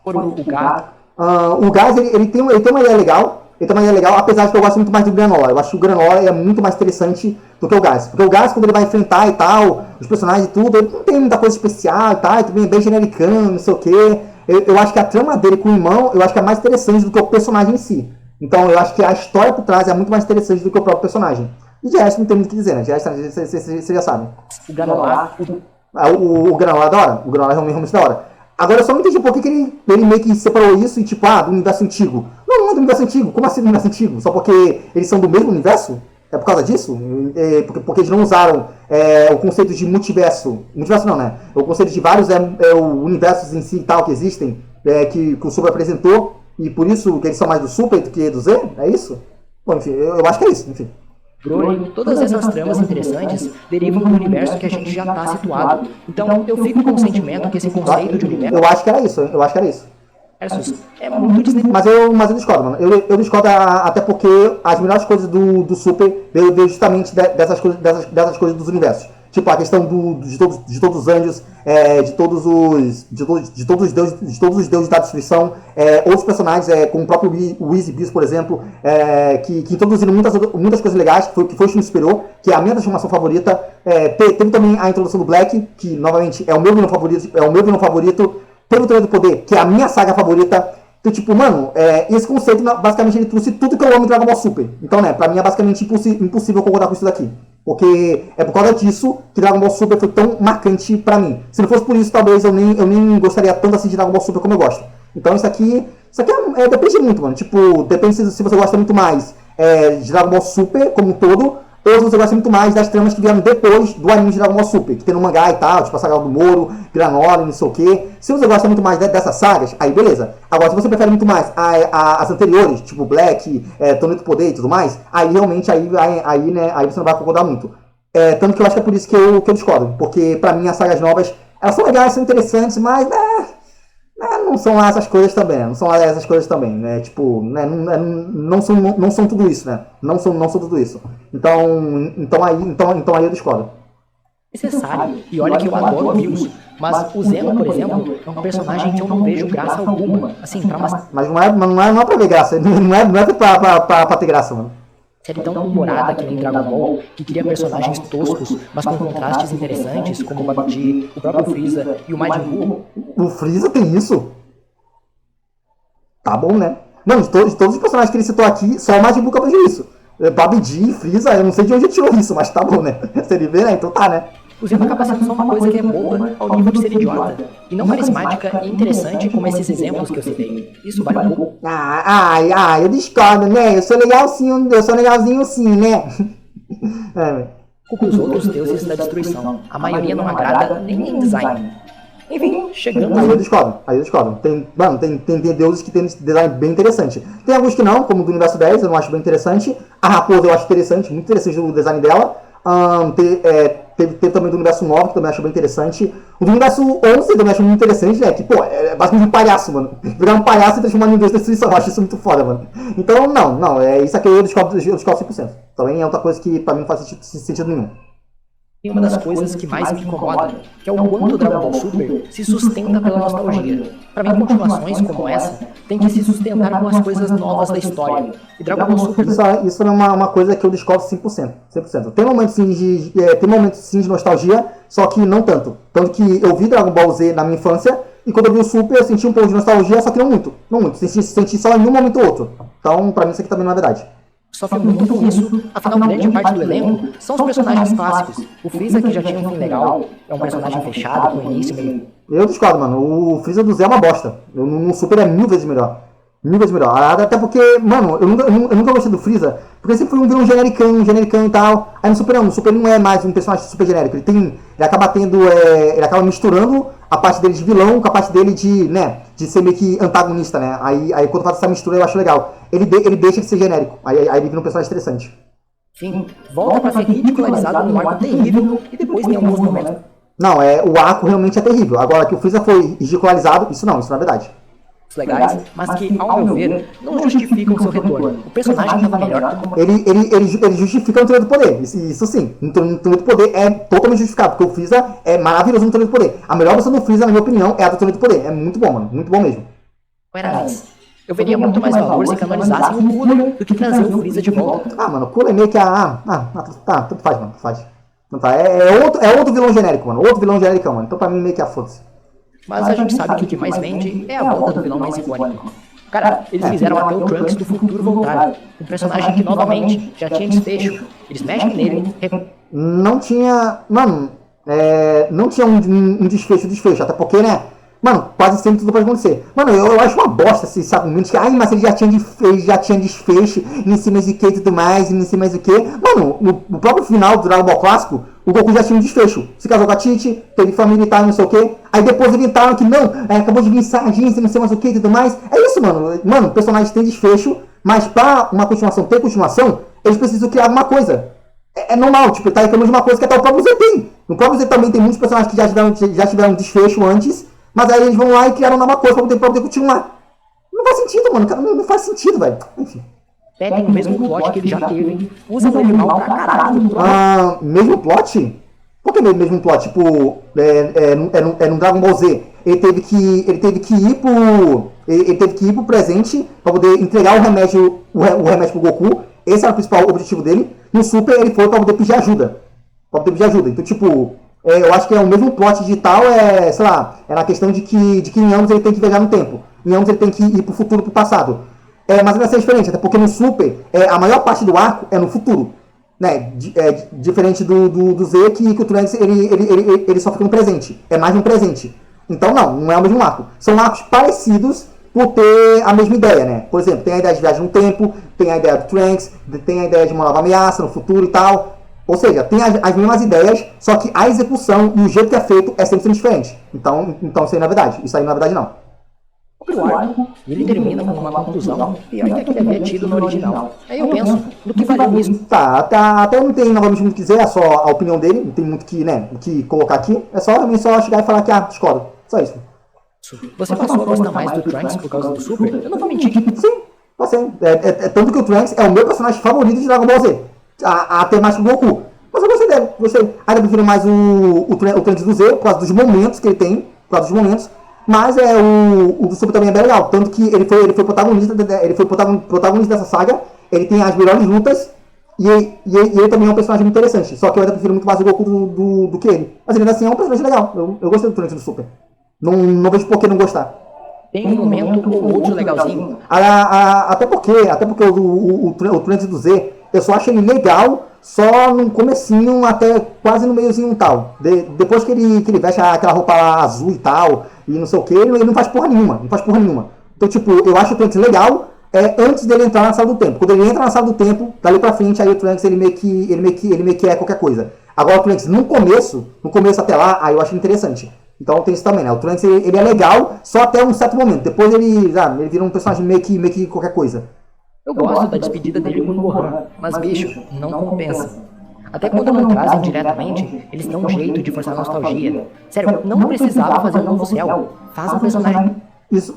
O Gás, ele tem uma ideia legal. Ele tem uma ideia legal, apesar de que eu gosto muito mais do Granola. Eu acho que o Granola é muito mais interessante do que o Gás. Porque o Gás, quando ele vai enfrentar e tal, os personagens e tudo, ele não tem muita coisa especial e tal, ele também é bem genericão, não sei o quê. Eu acho que a trama dele com o irmão, eu acho que é mais interessante do que o personagem em si. Então eu acho que a história por trás é muito mais interessante do que o próprio personagem. E de resto não tem muito o que dizer, né? De resto vocês já sabem. O Granola. O Granola é da hora. O Granola é realmente da hora. Agora eu só não entendi por que ele meio que separou isso e tipo, do universo antigo. Não é do universo antigo. Como assim do universo antigo? Só porque eles são do mesmo universo? É por causa disso? Porque eles não usaram o conceito de multiverso. Multiverso não, né? O conceito de vários universos em si e tal que existem, que o Super apresentou, e por isso que eles são mais do Super do que do Z? É isso? Bom, enfim, eu acho que é isso, enfim. Broly, todas essas tramas interessantes derivam do universo que a gente já está situado. Então eu fico com o sentimento que esse conceito de universo... Eu acho que era isso. É muito desnecessário. Mas eu discordo, mano. Eu discordo até porque as melhores coisas do Super veio justamente dessas coisas dos universos. Tipo, a questão de todos os anjos, de todos os deuses da destruição, outros personagens, como o próprio Whis e Beast, por exemplo, que introduziram muitas coisas legais, que foi o que me inspirou, que é a minha transformação favorita. Teve também a introdução do Black, que novamente é o meu vilão favorito. Teve o Trailer do Poder, que é a minha saga favorita. Então, tipo, mano, esse conceito, basicamente, ele trouxe tudo que eu amo em Dragon Ball Super. Então, né, pra mim é basicamente impossível concordar com isso daqui. Porque é por causa disso que Dragon Ball Super foi tão marcante pra mim. Se não fosse por isso, talvez eu nem gostaria tanto assim de Dragon Ball Super como eu gosto. Então, isso aqui depende muito, mano. Tipo, depende se você gosta muito mais de Dragon Ball Super como um todo, ou se você gosta muito mais das tramas que vieram depois do anime de Dragon Ball Super, que tem no mangá e tal, tipo a saga do Moro, Granola, não sei o que. Se você gosta muito mais dessas sagas, aí beleza. Agora, se você prefere muito mais as anteriores, tipo Black, Torneio do Poder e tudo mais, aí realmente aí você não vai concordar muito. Tanto que eu acho que é por isso que eu discordo. Porque pra mim as sagas novas, elas são legais, são interessantes, mas não são lá essas coisas também, né? Não são lá essas coisas também, né? Tipo, né? Não são tudo isso, né? Não são tudo isso. Então aí eu discordo. Necessário. E olha que eu adoro Bills. Mas o Zeno, por exemplo, é um personagem que eu não vejo graça alguma. Assim, pra uma... Mas não é pra ver graça. Não é pra ter graça, mano. Série tão humorada que nem Dragon Ball, que cria personagens toscos, mas com contrastes interessantes, como o Babidi, o próprio Freeza e o Majin Buu. O Freeza tem isso? Tá bom, né? Não, de todos os personagens que ele citou aqui, só o Majin Buu que eu vejo isso. Babidi, Freeza, eu não sei de onde ele tirou isso, mas tá bom, né? Se ele vê, né? Então tá, né? O Zeno acaba sendo só uma coisa que é boba ao nível de ser idiota, e não carismática e interessante como esses exemplos que eu citei. Isso vale um pouco. Eu discordo, né? Eu sou legalzinho sim, né? Com os outros deuses da destruição. A maioria não agrada nem em design. Enfim, chegando... Aí eu discordo. Tem deuses que tem design bem interessante. Tem alguns que não, como o do Universo 10, eu não acho bem interessante. A Raposa eu acho interessante, muito interessante o design dela. Teve também do Universo 9, que também acho bem interessante. O do Universo 11 também acho muito interessante, né? Que, pô, é basicamente um palhaço, mano. Virar um palhaço e transformar em um deus de destruição. Eu acho isso muito foda, mano. Então, isso aqui eu discordo 100%. Também é outra coisa que pra mim não faz sentido nenhum. E uma das coisas que mais me incomoda, que é o quanto o Dragon Ball Super se sustenta pela nostalgia. Pra mim, continuações como essa tem que se sustentar com as coisas novas da história. E Dragon Ball Super... Isso é uma coisa que eu discordo 100%. Tem momentos sim de nostalgia, só que não tanto. Tanto que eu vi Dragon Ball Z na minha infância, e quando eu vi o Super eu senti um pouco de nostalgia, só que não muito. Senti só em um momento ou outro. Então, pra mim isso aqui também não é verdade. Sofre muito com isso, afinal grande parte do elenco são os personagens clássicos. O Freeza, que já tinha um fim legal, é um personagem fechado, com início e meio... Eu discordo, mano. O Freeza do Z é uma bosta. No Super é 1000 vezes melhor. Mil vezes melhor. Até porque, mano, eu nunca gostei do Freeza, porque sempre foi um vilão genericão e tal. Aí no Super não é mais um personagem super genérico. Ele acaba tendo, ele acaba misturando a parte dele de vilão com a parte dele de, né, de ser meio que antagonista, né. Aí quando faz essa mistura eu acho legal. Ele deixa de ser genérico, aí ele vira um personagem interessante. Enfim, volta pra ser ridicularizado num arco terrível e depois tem alguns momentos. Não, o arco realmente é terrível. Agora que o Freeza foi ridicularizado, isso não é verdade. Legais, mas que, ao meu ver, não justificam seu retorno. O personagem estava melhor. Ele justifica o Torneio do Poder, isso sim. No Torneio do Poder é totalmente justificado, porque o Freeza é maravilhoso no Torneio do Poder. A melhor versão do Freeza, na minha opinião, é a do Torneio do Poder. É muito bom, mano, muito bom mesmo. Eu veria muito mais valor se canonizassem o Cooler do que trazer o Freeza de volta. Ah, mano, o Cooler é meio que tanto faz, mano, faz. Não tá, é outro vilão genérico, mano, outro vilão genérico, mano. Então pra mim meio que foda-se. Mas a gente sabe que o que mais vende é a volta do vilão mais icônico. Cara, eles fizeram até o Trunks do futuro voltar. Um personagem que, novamente, já tinha desfecho. Eles mexem nele. Não tinha... Mano, não tinha um desfecho. Até porque, né? Mano, quase sempre tudo pode acontecer. Mano, eu acho uma bosta esses argumentos que... Ai, mas ele já tinha desfecho, não sei mais o que e tudo mais, não sei mais o que. Mano, no próprio final do Dragon Ball Clássico, o Goku já tinha um desfecho. Se casou com a Tite, teve família e tal, não sei o que. Aí depois inventaram que não, acabou de vir Saiyajin, não sei mais o que e tudo mais. É isso, mano. Mano, o personagem tem desfecho, mas pra uma continuação ter continuação, eles precisam criar alguma coisa. É normal, tipo, tá reclamando de uma coisa que até o próprio Z tem. No próprio Z também tem muitos personagens que já tiveram desfecho antes, mas aí eles vão lá e criaram uma coisa pra poder continuar. Não faz sentido, mano. Cara, não faz sentido, velho. Enfim. Peguem o mesmo plot que ele já teve, usam ele mal pra caralho. Mesmo plot? Por que mesmo plot? Tipo, no Dragon Ball Z, ele teve que ir pro presente pra poder entregar o remédio pro Goku. Esse era o principal objetivo dele. No Super ele foi pra poder pedir ajuda. Então, tipo, eu acho que é o mesmo plot digital, sei lá, é na questão de que em ambos ele tem que viajar no tempo. Em ambos ele tem que ir pro futuro, pro passado. Mas vai ser diferente, até porque no Super, a maior parte do arco é no futuro. Né? Diferente do Z, que o Trunks ele só fica no presente. É mais no presente. Então não é o mesmo arco. São arcos parecidos por ter a mesma ideia, né? Por exemplo, tem a ideia de viagem no tempo, tem a ideia do Trunks, tem a ideia de uma nova ameaça no futuro e tal. Ou seja, tem as mesmas ideias, só que a execução e o jeito que é feito é sempre diferente. Então isso aí não é verdade. Isso aí não é verdade, não. O arco, ele termina com uma conclusão pior que aquele havia tido no original. Aí eu penso, do que valeu isso? Até não tem novamente muito o que dizer, é só a opinião dele, não tem muito o que colocar aqui. É só realmente só chegar e falar que, discordo. Só isso. Você passou a gostar mais do Trunks por causa do Super? Eu não vou mentir. Sim, passei. Tanto que o Trunks é o meu personagem favorito de Dragon Ball Z. Até mais que o Goku. Mas eu gostei dele, gostei. Ainda prefiro mais o Trunks do Z, por causa dos momentos que ele tem, por causa dos momentos. Mas o do Super também é bem legal, tanto que ele foi protagonista dessa saga, ele tem as melhores lutas, e ele também é um personagem muito interessante, só que eu ainda prefiro muito mais o Goku do que ele. Mas ele ainda assim é um personagem legal, eu gostei do Trunks do Super. Não vejo por que não gostar. Tem um momento ou outro legalzinho. Até porque o Trunks do Z, eu só acho ele legal só no comecinho até quase no meiozinho e tal. Depois que ele veste aquela roupa azul e tal, e não sei o que, ele não faz porra nenhuma. Então, tipo, eu acho o Trunks legal antes dele entrar na sala do tempo. Quando ele entra na sala do tempo, dali pra frente, aí o Trunks ele meio que é qualquer coisa. Agora o Trunks no começo até lá, aí eu acho interessante. Então tem isso também, né? O Trunks ele é legal só até um certo momento. Depois ele vira um personagem meio que qualquer coisa. Eu gosto da despedida dele com o Gohan, mas bicho, não compensa. Até quando não trazem diretamente, eles dão um jeito de forçar a nostalgia. Sério, não precisava fazer um novo céu. Faz um personagem. Isso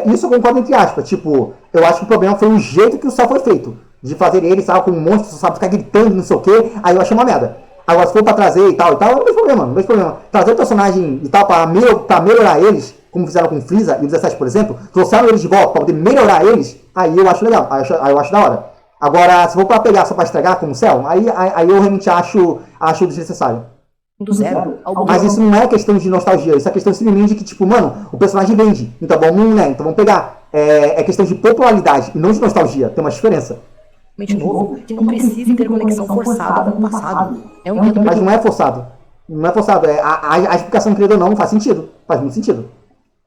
eu concordo entre aspas. Tipo, eu acho que o problema foi o jeito que o céu foi feito. De fazer ele, sabe, com um monstro, sabe, ficar gritando, não sei o que. Aí eu achei uma merda. Agora, se for pra trazer e tal, não tem problema. Trazer o personagem e tal pra melhorar eles, como fizeram com o Freeza e o 17, por exemplo, trouxeram eles de volta pra poder melhorar eles, aí eu acho legal, aí eu acho da hora. Agora, se for pra pegar só pra estragar como o Cell, aí eu realmente acho desnecessário. Do zero, mas isso não é questão de nostalgia, isso é questão simplesmente de que, tipo, mano, o personagem vende, então vamos pegar. É questão de popularidade e não de nostalgia, tem uma diferença. Novo, que não precisa ter conexão forçada com o passado. Mas não é forçado. A explicação, querida ou não, faz sentido. Faz muito sentido.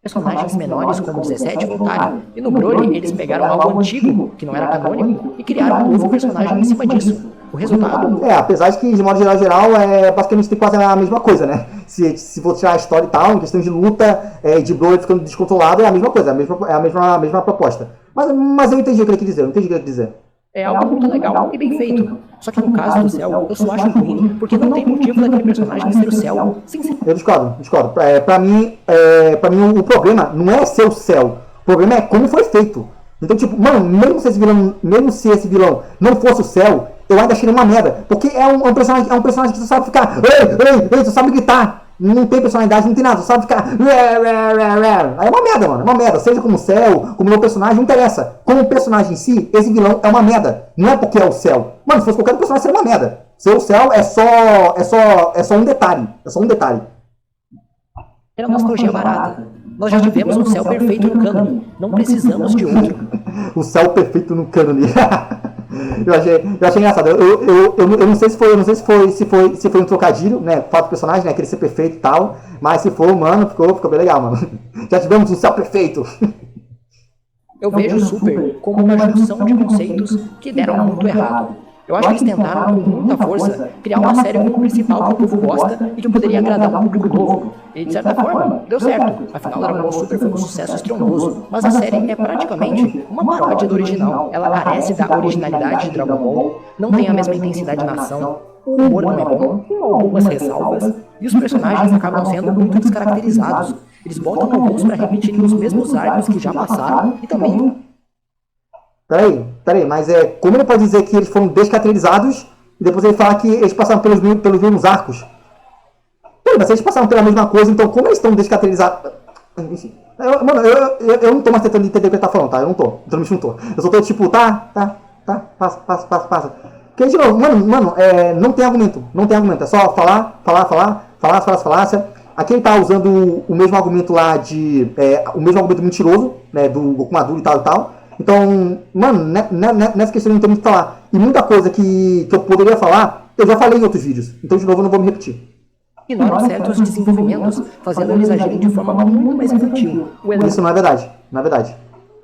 Personagens menores como o 17 voltaram, e no Broly eles pegaram algo antigo, que não era canônico, e criaram um novo personagem em cima disso. O resultado... apesar de que, de modo geral, basicamente tem quase a mesma coisa, né? Se for tirar a história e tal, em questão de luta, de Broly ficando descontrolado, é a mesma coisa, é a mesma proposta. Mas eu entendi o que ele quis dizer, É algo muito legal e bem feito. Só que no caso do Cell, eu só acho ruim, porque não tem motivo daquele personagem ser o Cell. Sim. Eu discordo. Pra mim, o problema não é ser o Cell. O problema é como foi feito. Então, tipo, mano, mesmo se esse vilão não fosse o Cell, eu ainda achei ele uma merda. Porque é um personagem que só sabe ficar. Ei, só sabe gritar. Não tem personalidade, não tem nada, só sabe ficar. Aí é uma merda, mano. É uma merda. Seja como o Cell, como meu personagem, não interessa. Como personagem em si, esse vilão é uma merda. Não é porque é o Cell. Mano, se fosse qualquer personagem, seria uma merda. Ser o Cell é só um detalhe. É só um detalhe. Era nostalgia barata. Nós já tivemos um Cell perfeito no cânone. Não precisamos de outro. O Cell perfeito no cânone. Eu achei engraçado. Eu não sei se foi um trocadilho, né? Falta do personagem, né? Aquele ser perfeito e tal. Mas se for, mano, ficou bem legal, mano. Já tivemos um Cell perfeito. Eu vejo o Super como uma junção de conceitos que deram muito errado. Eu acho que eles tentaram, com muita força, criar uma série como principal que o povo gosta e que poderia agradar um público novo. E, de certa forma, deu certo. Afinal, Dragon Ball Super foi um sucesso estrondoso. Mas a série é praticamente uma paródia do original. Ela carece da originalidade de Dragon Ball, não tem a mesma intensidade na ação, o humor não é bom, com algumas ressalvas, e os personagens acabam sendo muito descaracterizados. Eles botam alguns para repetirem os mesmos arcos que já passaram e também... Peraí, mas como ele pode dizer que eles foram descaracterizados e depois ele fala que eles passaram pelos mesmos arcos? Peraí, mas se eles passaram pela mesma coisa, então como eles estão descaracterizados? Enfim, eu não tô mais tentando entender o que ele tá falando, tá? Eu não tô. Eu só tô tipo, tá, passa. Porque, de novo, mano, não tem argumento, é só falar. Aqui ele tá usando o mesmo argumento lá o mesmo argumento mentiroso, né, do Goku Maduro e tal. Então, mano, nessa questão eu não tem muito o que falar. E muita coisa que eu poderia falar, eu já falei em outros vídeos. Então, de novo, eu não vou me repetir. Ignoram certos desenvolvimentos, fazendo eles agirem de forma muito mais infantil. Isso não é verdade. Não é verdade.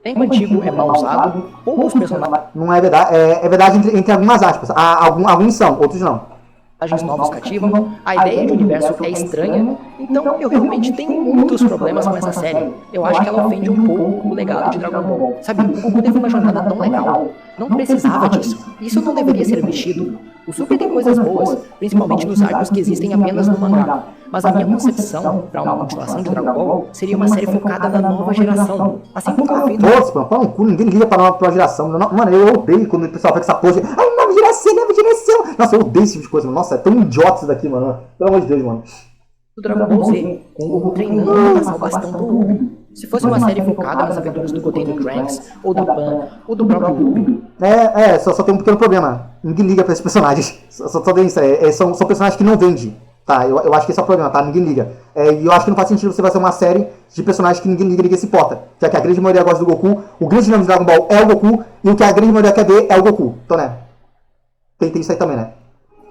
Tempo antigo é mal usado, poucos personagens... Não é verdade. É verdade entre algumas aspas. Alguns são, outros não. Personagens novos cativam, a ideia de universo é estranha, então eu realmente tenho muitos problemas com essa série. Eu acho que ela ofende um pouco o legado de Dragon Ball. Sabe, o Goku teve uma jornada tão legal, não precisava disso. Isso não deveria ser mexido. O Super tem coisas boas, principalmente nos arcos que existem apenas no mangá. Mas a minha concepção para uma continuação de Dragon Ball seria uma série focada na nova geração. Assim como foi feito... Nossa, mano, fala um cu, ninguém liga pra nova geração. Mano, eu odeio quando o pessoal faz essa coisa. Ai, nova geração. Nossa, eu odeio esse tipo de coisa, mano. Nossa, é tão idiota isso daqui, mano. Pelo amor de Deus, mano. O Dragon Ball Z, com o Goku treinando pra passar o bastão pro Ruby. Se fosse uma série focada nas aventuras do Goten do Trunks, ou da Pan, ou do próprio Ruby... Só tem um pequeno problema. Ninguém liga pra esses personagens. Só tem isso. São personagens que não vendem. Tá, eu acho que esse é o problema, tá? Ninguém liga. E eu acho que não faz sentido você fazer uma série de personagens que ninguém se importa. Já que a grande maioria gosta do Goku, o grande nome de Dragon Ball é o Goku, e o que a grande maioria quer ver é o Goku. Então, né? Tem isso aí também, né?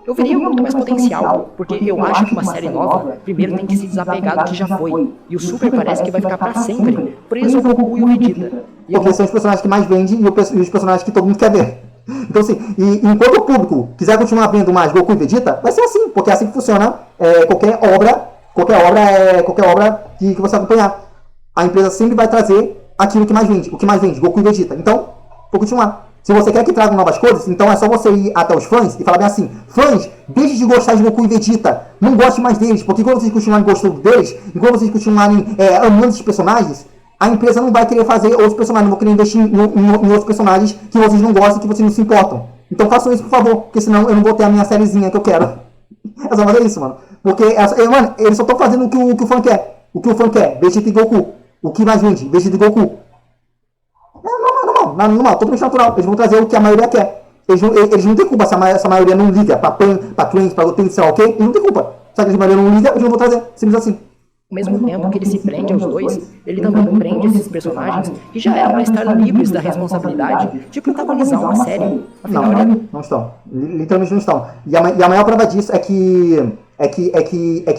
Eu veria muito mais potencial, porque eu acho que uma série nova, primeiro tem que se desapegar do que já foi. E o Super parece que vai ficar pra sempre, preso ao Goku e o Vegeta. Porque são os personagens que mais vendem e os personagens que todo mundo quer ver. Então, assim, enquanto o público quiser continuar vendo mais Goku e Vegeta, vai ser assim, porque é assim que funciona qualquer obra que você acompanhar. A empresa sempre vai trazer aquilo que mais vende, o que mais vende, Goku e Vegeta. Então, vou continuar. Se você quer que tragam novas coisas, então é só você ir até os fãs e falar bem assim: fãs, deixe de gostar de Goku e Vegeta, não goste mais deles, porque quando vocês continuarem gostando deles, e quando vocês continuarem amando esses personagens, a empresa não vai querer fazer outros personagens, não vão querer investir em outros personagens que vocês não gostam, que vocês não se importam. Então façam isso, por favor, porque senão eu não vou ter a minha sériezinha que eu quero. É só fazer isso, mano. Porque, mano, eles só estão fazendo o que o fã quer. O que o fã quer, Vegeta e Goku. O que mais vende, Vegeta e Goku. Normal, totalmente natural. Eles vão trazer o que a maioria quer. Eles não têm culpa se essa maioria não liga pra Pan, pra Trunks, pra Goten, sei lá o quê. Eles não têm culpa. Se a maioria não liga, eles não vão trazer. Simples assim. Ao mesmo tempo que ele se prende aos dois, ele também prende esses personagens que já eram para estar livres da responsabilidade de protagonizar uma série. Afinal, não estão. Literalmente não estão. E a maior prova disso é que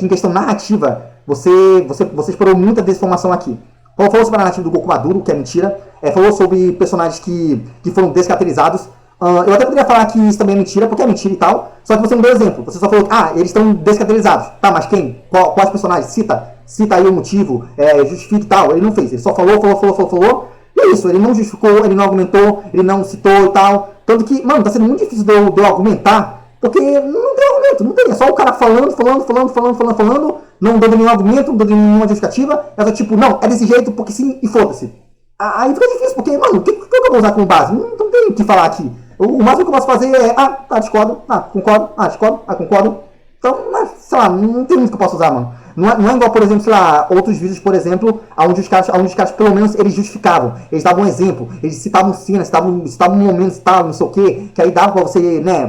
em questão narrativa, você explorou muita desinformação aqui. Falou sobre a narrativa do Goku maduro, que é mentira. Falou sobre personagens que foram descaracterizados. Eu até poderia falar que isso também é mentira, porque é mentira e tal. Só que você não deu exemplo. Você só falou que, eles estão descaracterizados. Tá, mas quem? Quais personagens? Cita aí o motivo, justifique e tal. Ele não fez. Ele só falou. E é isso. Ele não justificou, ele não argumentou, ele não citou e tal. Tanto que, mano, tá sendo muito difícil de eu argumentar, porque não tem argumento, não tem. É só o cara falando, não dando nenhum argumento, não dando nenhuma justificativa. É só tipo, não, é desse jeito porque sim e foda-se. Aí fica difícil, porque, mano, o que eu vou usar como base? Não tem o que falar aqui. O máximo que eu posso fazer é, discordo, concordo, discordo, concordo. Então, sei lá, não tem muito que eu posso usar, mano. Não é igual, por exemplo, sei lá, outros vídeos, por exemplo, onde os caras, pelo menos, eles justificavam. Eles davam um exemplo, eles citavam cenas, citavam momentos e tal, não sei o quê, que aí dava pra você, né,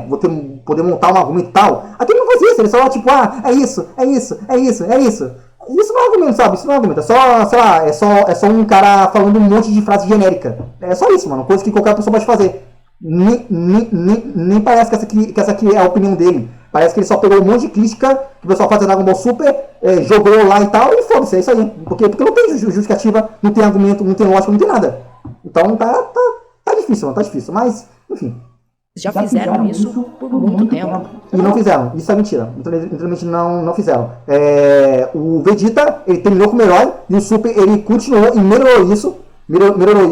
poder montar um argumento e tal. Aqui ele não fazia isso, ele só, tipo, é isso. Isso não é argumento, sabe? Isso não é argumento. É só, sei lá, é só um cara falando um monte de frase genérica. É só isso, mano. Coisa que qualquer pessoa pode fazer. Nem parece que essa aqui é a opinião dele. Parece que ele só pegou um monte de crítica que o pessoal faz Dragon Ball Super, jogou lá e tal, e foda-se, é isso aí. Porque não tem justificativa, não tem argumento, não tem lógica, não tem nada. Então tá difícil, mano, tá difícil. Mas, enfim. Já fizeram isso por muito tempo. E não fizeram, isso é mentira. Literalmente não fizeram. O Vegeta, ele terminou como herói, e o Super, ele continuou e melhorou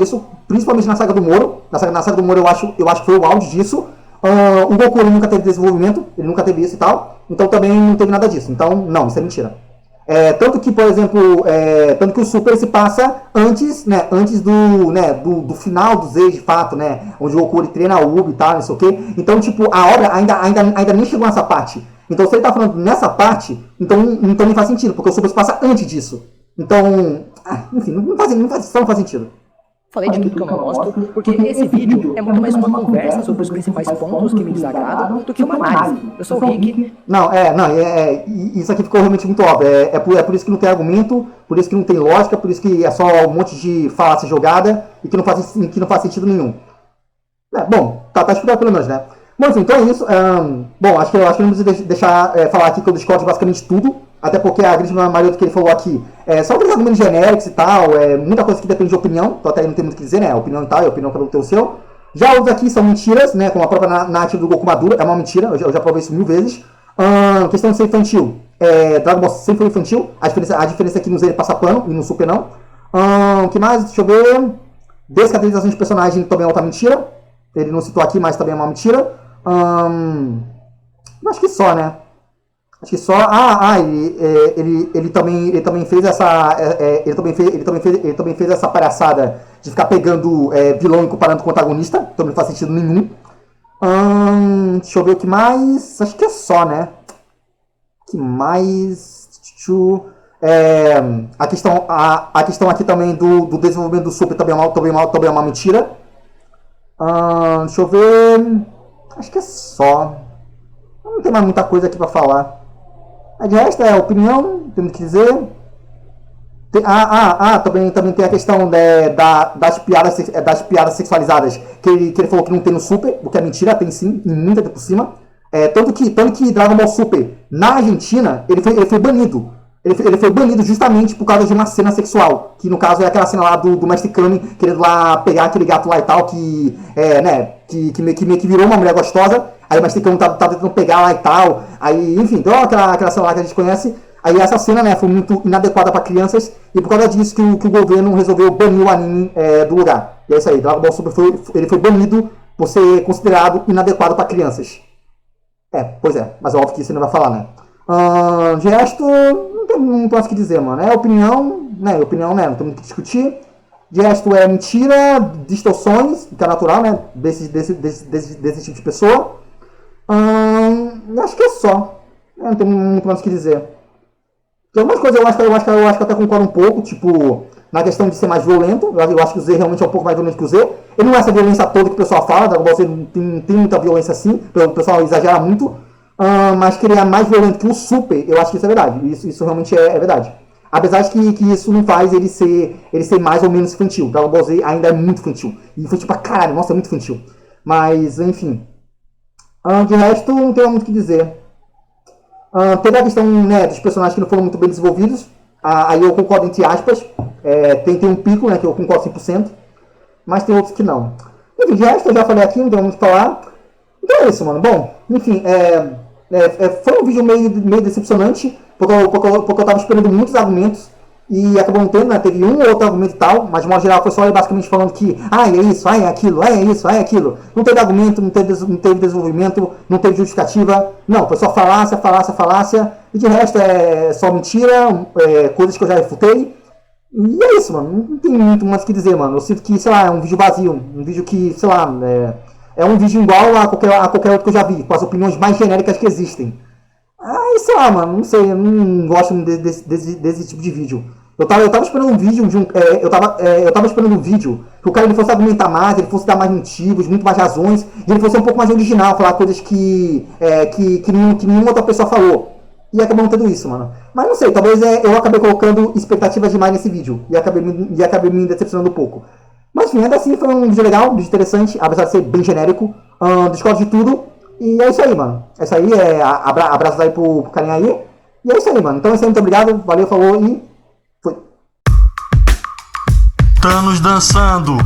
isso, principalmente na saga do Moro. Na saga do Moro eu acho que foi o auge disso. O Goku ele nunca teve desenvolvimento, ele nunca teve isso e tal, então também não teve nada disso. Então, não, isso é mentira. Tanto que, por exemplo, tanto que o Super se passa antes do final do Z de fato, né? Onde o Goku ele treina o Ubi e tal, não sei o quê. Então, tipo, a obra ainda nem chegou nessa parte. Então, se ele tá falando nessa parte, então não faz sentido, porque o Super se passa antes disso. Então, enfim, não faz sentido. Falei de tudo que eu não gosto, porque esse vídeo é muito mais uma conversa sobre os principais pontos que me desagradam do que uma análise. Eu sou o Rick. Isso aqui ficou realmente muito óbvio. É por isso que não tem argumento, por isso que não tem lógica, por isso que é só um monte de falácia jogada e que não faz sentido nenhum. Bom, tá explicado pelo menos, né? Bom, enfim, então é isso. Bom, acho que não precisa deixar falar aqui que eu discordo de basicamente tudo. Até porque a grande maioria do que ele falou aqui são aqueles argumentos genéricos e tal, muita coisa que depende de opinião, então até aí não tem muito o que dizer, né? A opinião e tal, a opinião cada um tem o seu. Já outros aqui são mentiras, né? Como a própria narrativa do Goku Maduro, é uma mentira, eu já provei isso 1000 vezes. Questão de ser infantil, Dragon Ball sempre foi infantil, a diferença é que no Z ele passa pano e no Super não. Que mais? Deixa eu ver. Descaracterização de personagem também é outra mentira, ele não citou aqui, mas também é uma mentira. Acho que só, né? Acho que só. Ele também fez essa. Ele também fez essa palhaçada de ficar pegando vilão e comparando com o antagonista. Então não faz sentido nenhum. Deixa eu ver o que mais. Acho que é só, né? O que mais? A questão aqui também do desenvolvimento do Super também é uma mentira. Deixa eu ver. Acho que é só. Não tem mais muita coisa aqui pra falar. De resto é opinião, temos que dizer. Também tem a questão das piadas sexualizadas que ele falou que não tem no Super, o que é mentira, tem sim, e muita por cima. Tanto que Dragon Ball Super na Argentina ele foi banido. Ele foi banido justamente por causa de uma cena sexual, que no caso é aquela cena lá do Mestre Kami querendo lá pegar aquele gato lá e tal, que meio que virou uma mulher gostosa. Aí o Mestre Kami tá tentando pegar lá e tal. Aí, enfim, então aquela cena lá que a gente conhece. Aí essa cena, né, foi muito inadequada para crianças. E por causa disso que o governo resolveu banir o anime do lugar. E é isso aí, Dragon Ball Super foi banido por ser considerado inadequado para crianças. Pois é, mas é óbvio que isso não vai falar, né? De resto, não posso o que dizer, mano. É opinião, né? Opinião, né? Não tem muito o que discutir. De resto, é mentira, distorções, que é natural, né? Desse tipo de pessoa. Acho que é só. Não tem muito mais o que dizer. Tem algumas coisas eu acho que eu até concordo um pouco, tipo, na questão de ser mais violento. Eu acho que o Z realmente é um pouco mais violento que o Z. Ele não é essa violência toda que o pessoal fala, Dragon Ball Z não tem muita violência assim, o pessoal exagera muito. Mas que ele é mais violento que o Super, eu acho que isso é verdade. Isso realmente é verdade. Apesar de que isso não faz ele ser mais ou menos infantil. Dragon Ball Z ainda é muito infantil. E infantil pra caralho, nossa, é muito infantil. Mas, enfim. De resto, não tenho muito o que dizer. Teve a questão, né, dos personagens que não foram muito bem desenvolvidos. Aí eu concordo entre aspas. Tem um pico, né, que eu concordo 100%, mas tem outros que não. Enfim, de resto eu já falei aqui, não tem muito o que falar. Então é isso, mano. Bom, enfim, foi um vídeo meio decepcionante, porque eu tava esperando muitos argumentos e acabou não tendo, né? Teve um ou outro argumento e tal, mas de modo geral foi só ele basicamente falando que é isso, é aquilo, é isso, é aquilo. Não teve argumento, não teve desenvolvimento, não teve justificativa. Não, foi só falácia, falácia, falácia. E de resto é só mentira, coisas que eu já refutei. E é isso, mano. Não tem muito mais o que dizer, mano. Eu sinto que, sei lá, é um vídeo vazio. Um vídeo que, sei lá, é um vídeo igual a qualquer outro que eu já vi, com as opiniões mais genéricas que existem. Aí, sei lá, mano, não sei, eu não gosto desse tipo de vídeo. Eu tava esperando um vídeo de eu tava esperando um vídeo que o cara ele fosse argumentar mais, ele fosse dar mais motivos, muito mais razões, e ele fosse um pouco mais original, falar coisas que nenhuma outra pessoa falou. E acabou não tendo isso, mano. Mas não sei, talvez eu acabei colocando expectativas demais nesse vídeo. E acabei me decepcionando um pouco. Mas enfim, ainda assim foi um vídeo legal, um vídeo interessante, apesar de ser bem genérico. Discordo de tudo. E é isso aí, mano. É isso aí, abraços aí pro carinha aí. E é isso aí, mano. Então é isso aí, muito obrigado, valeu, falou e foi. Thanos dançando.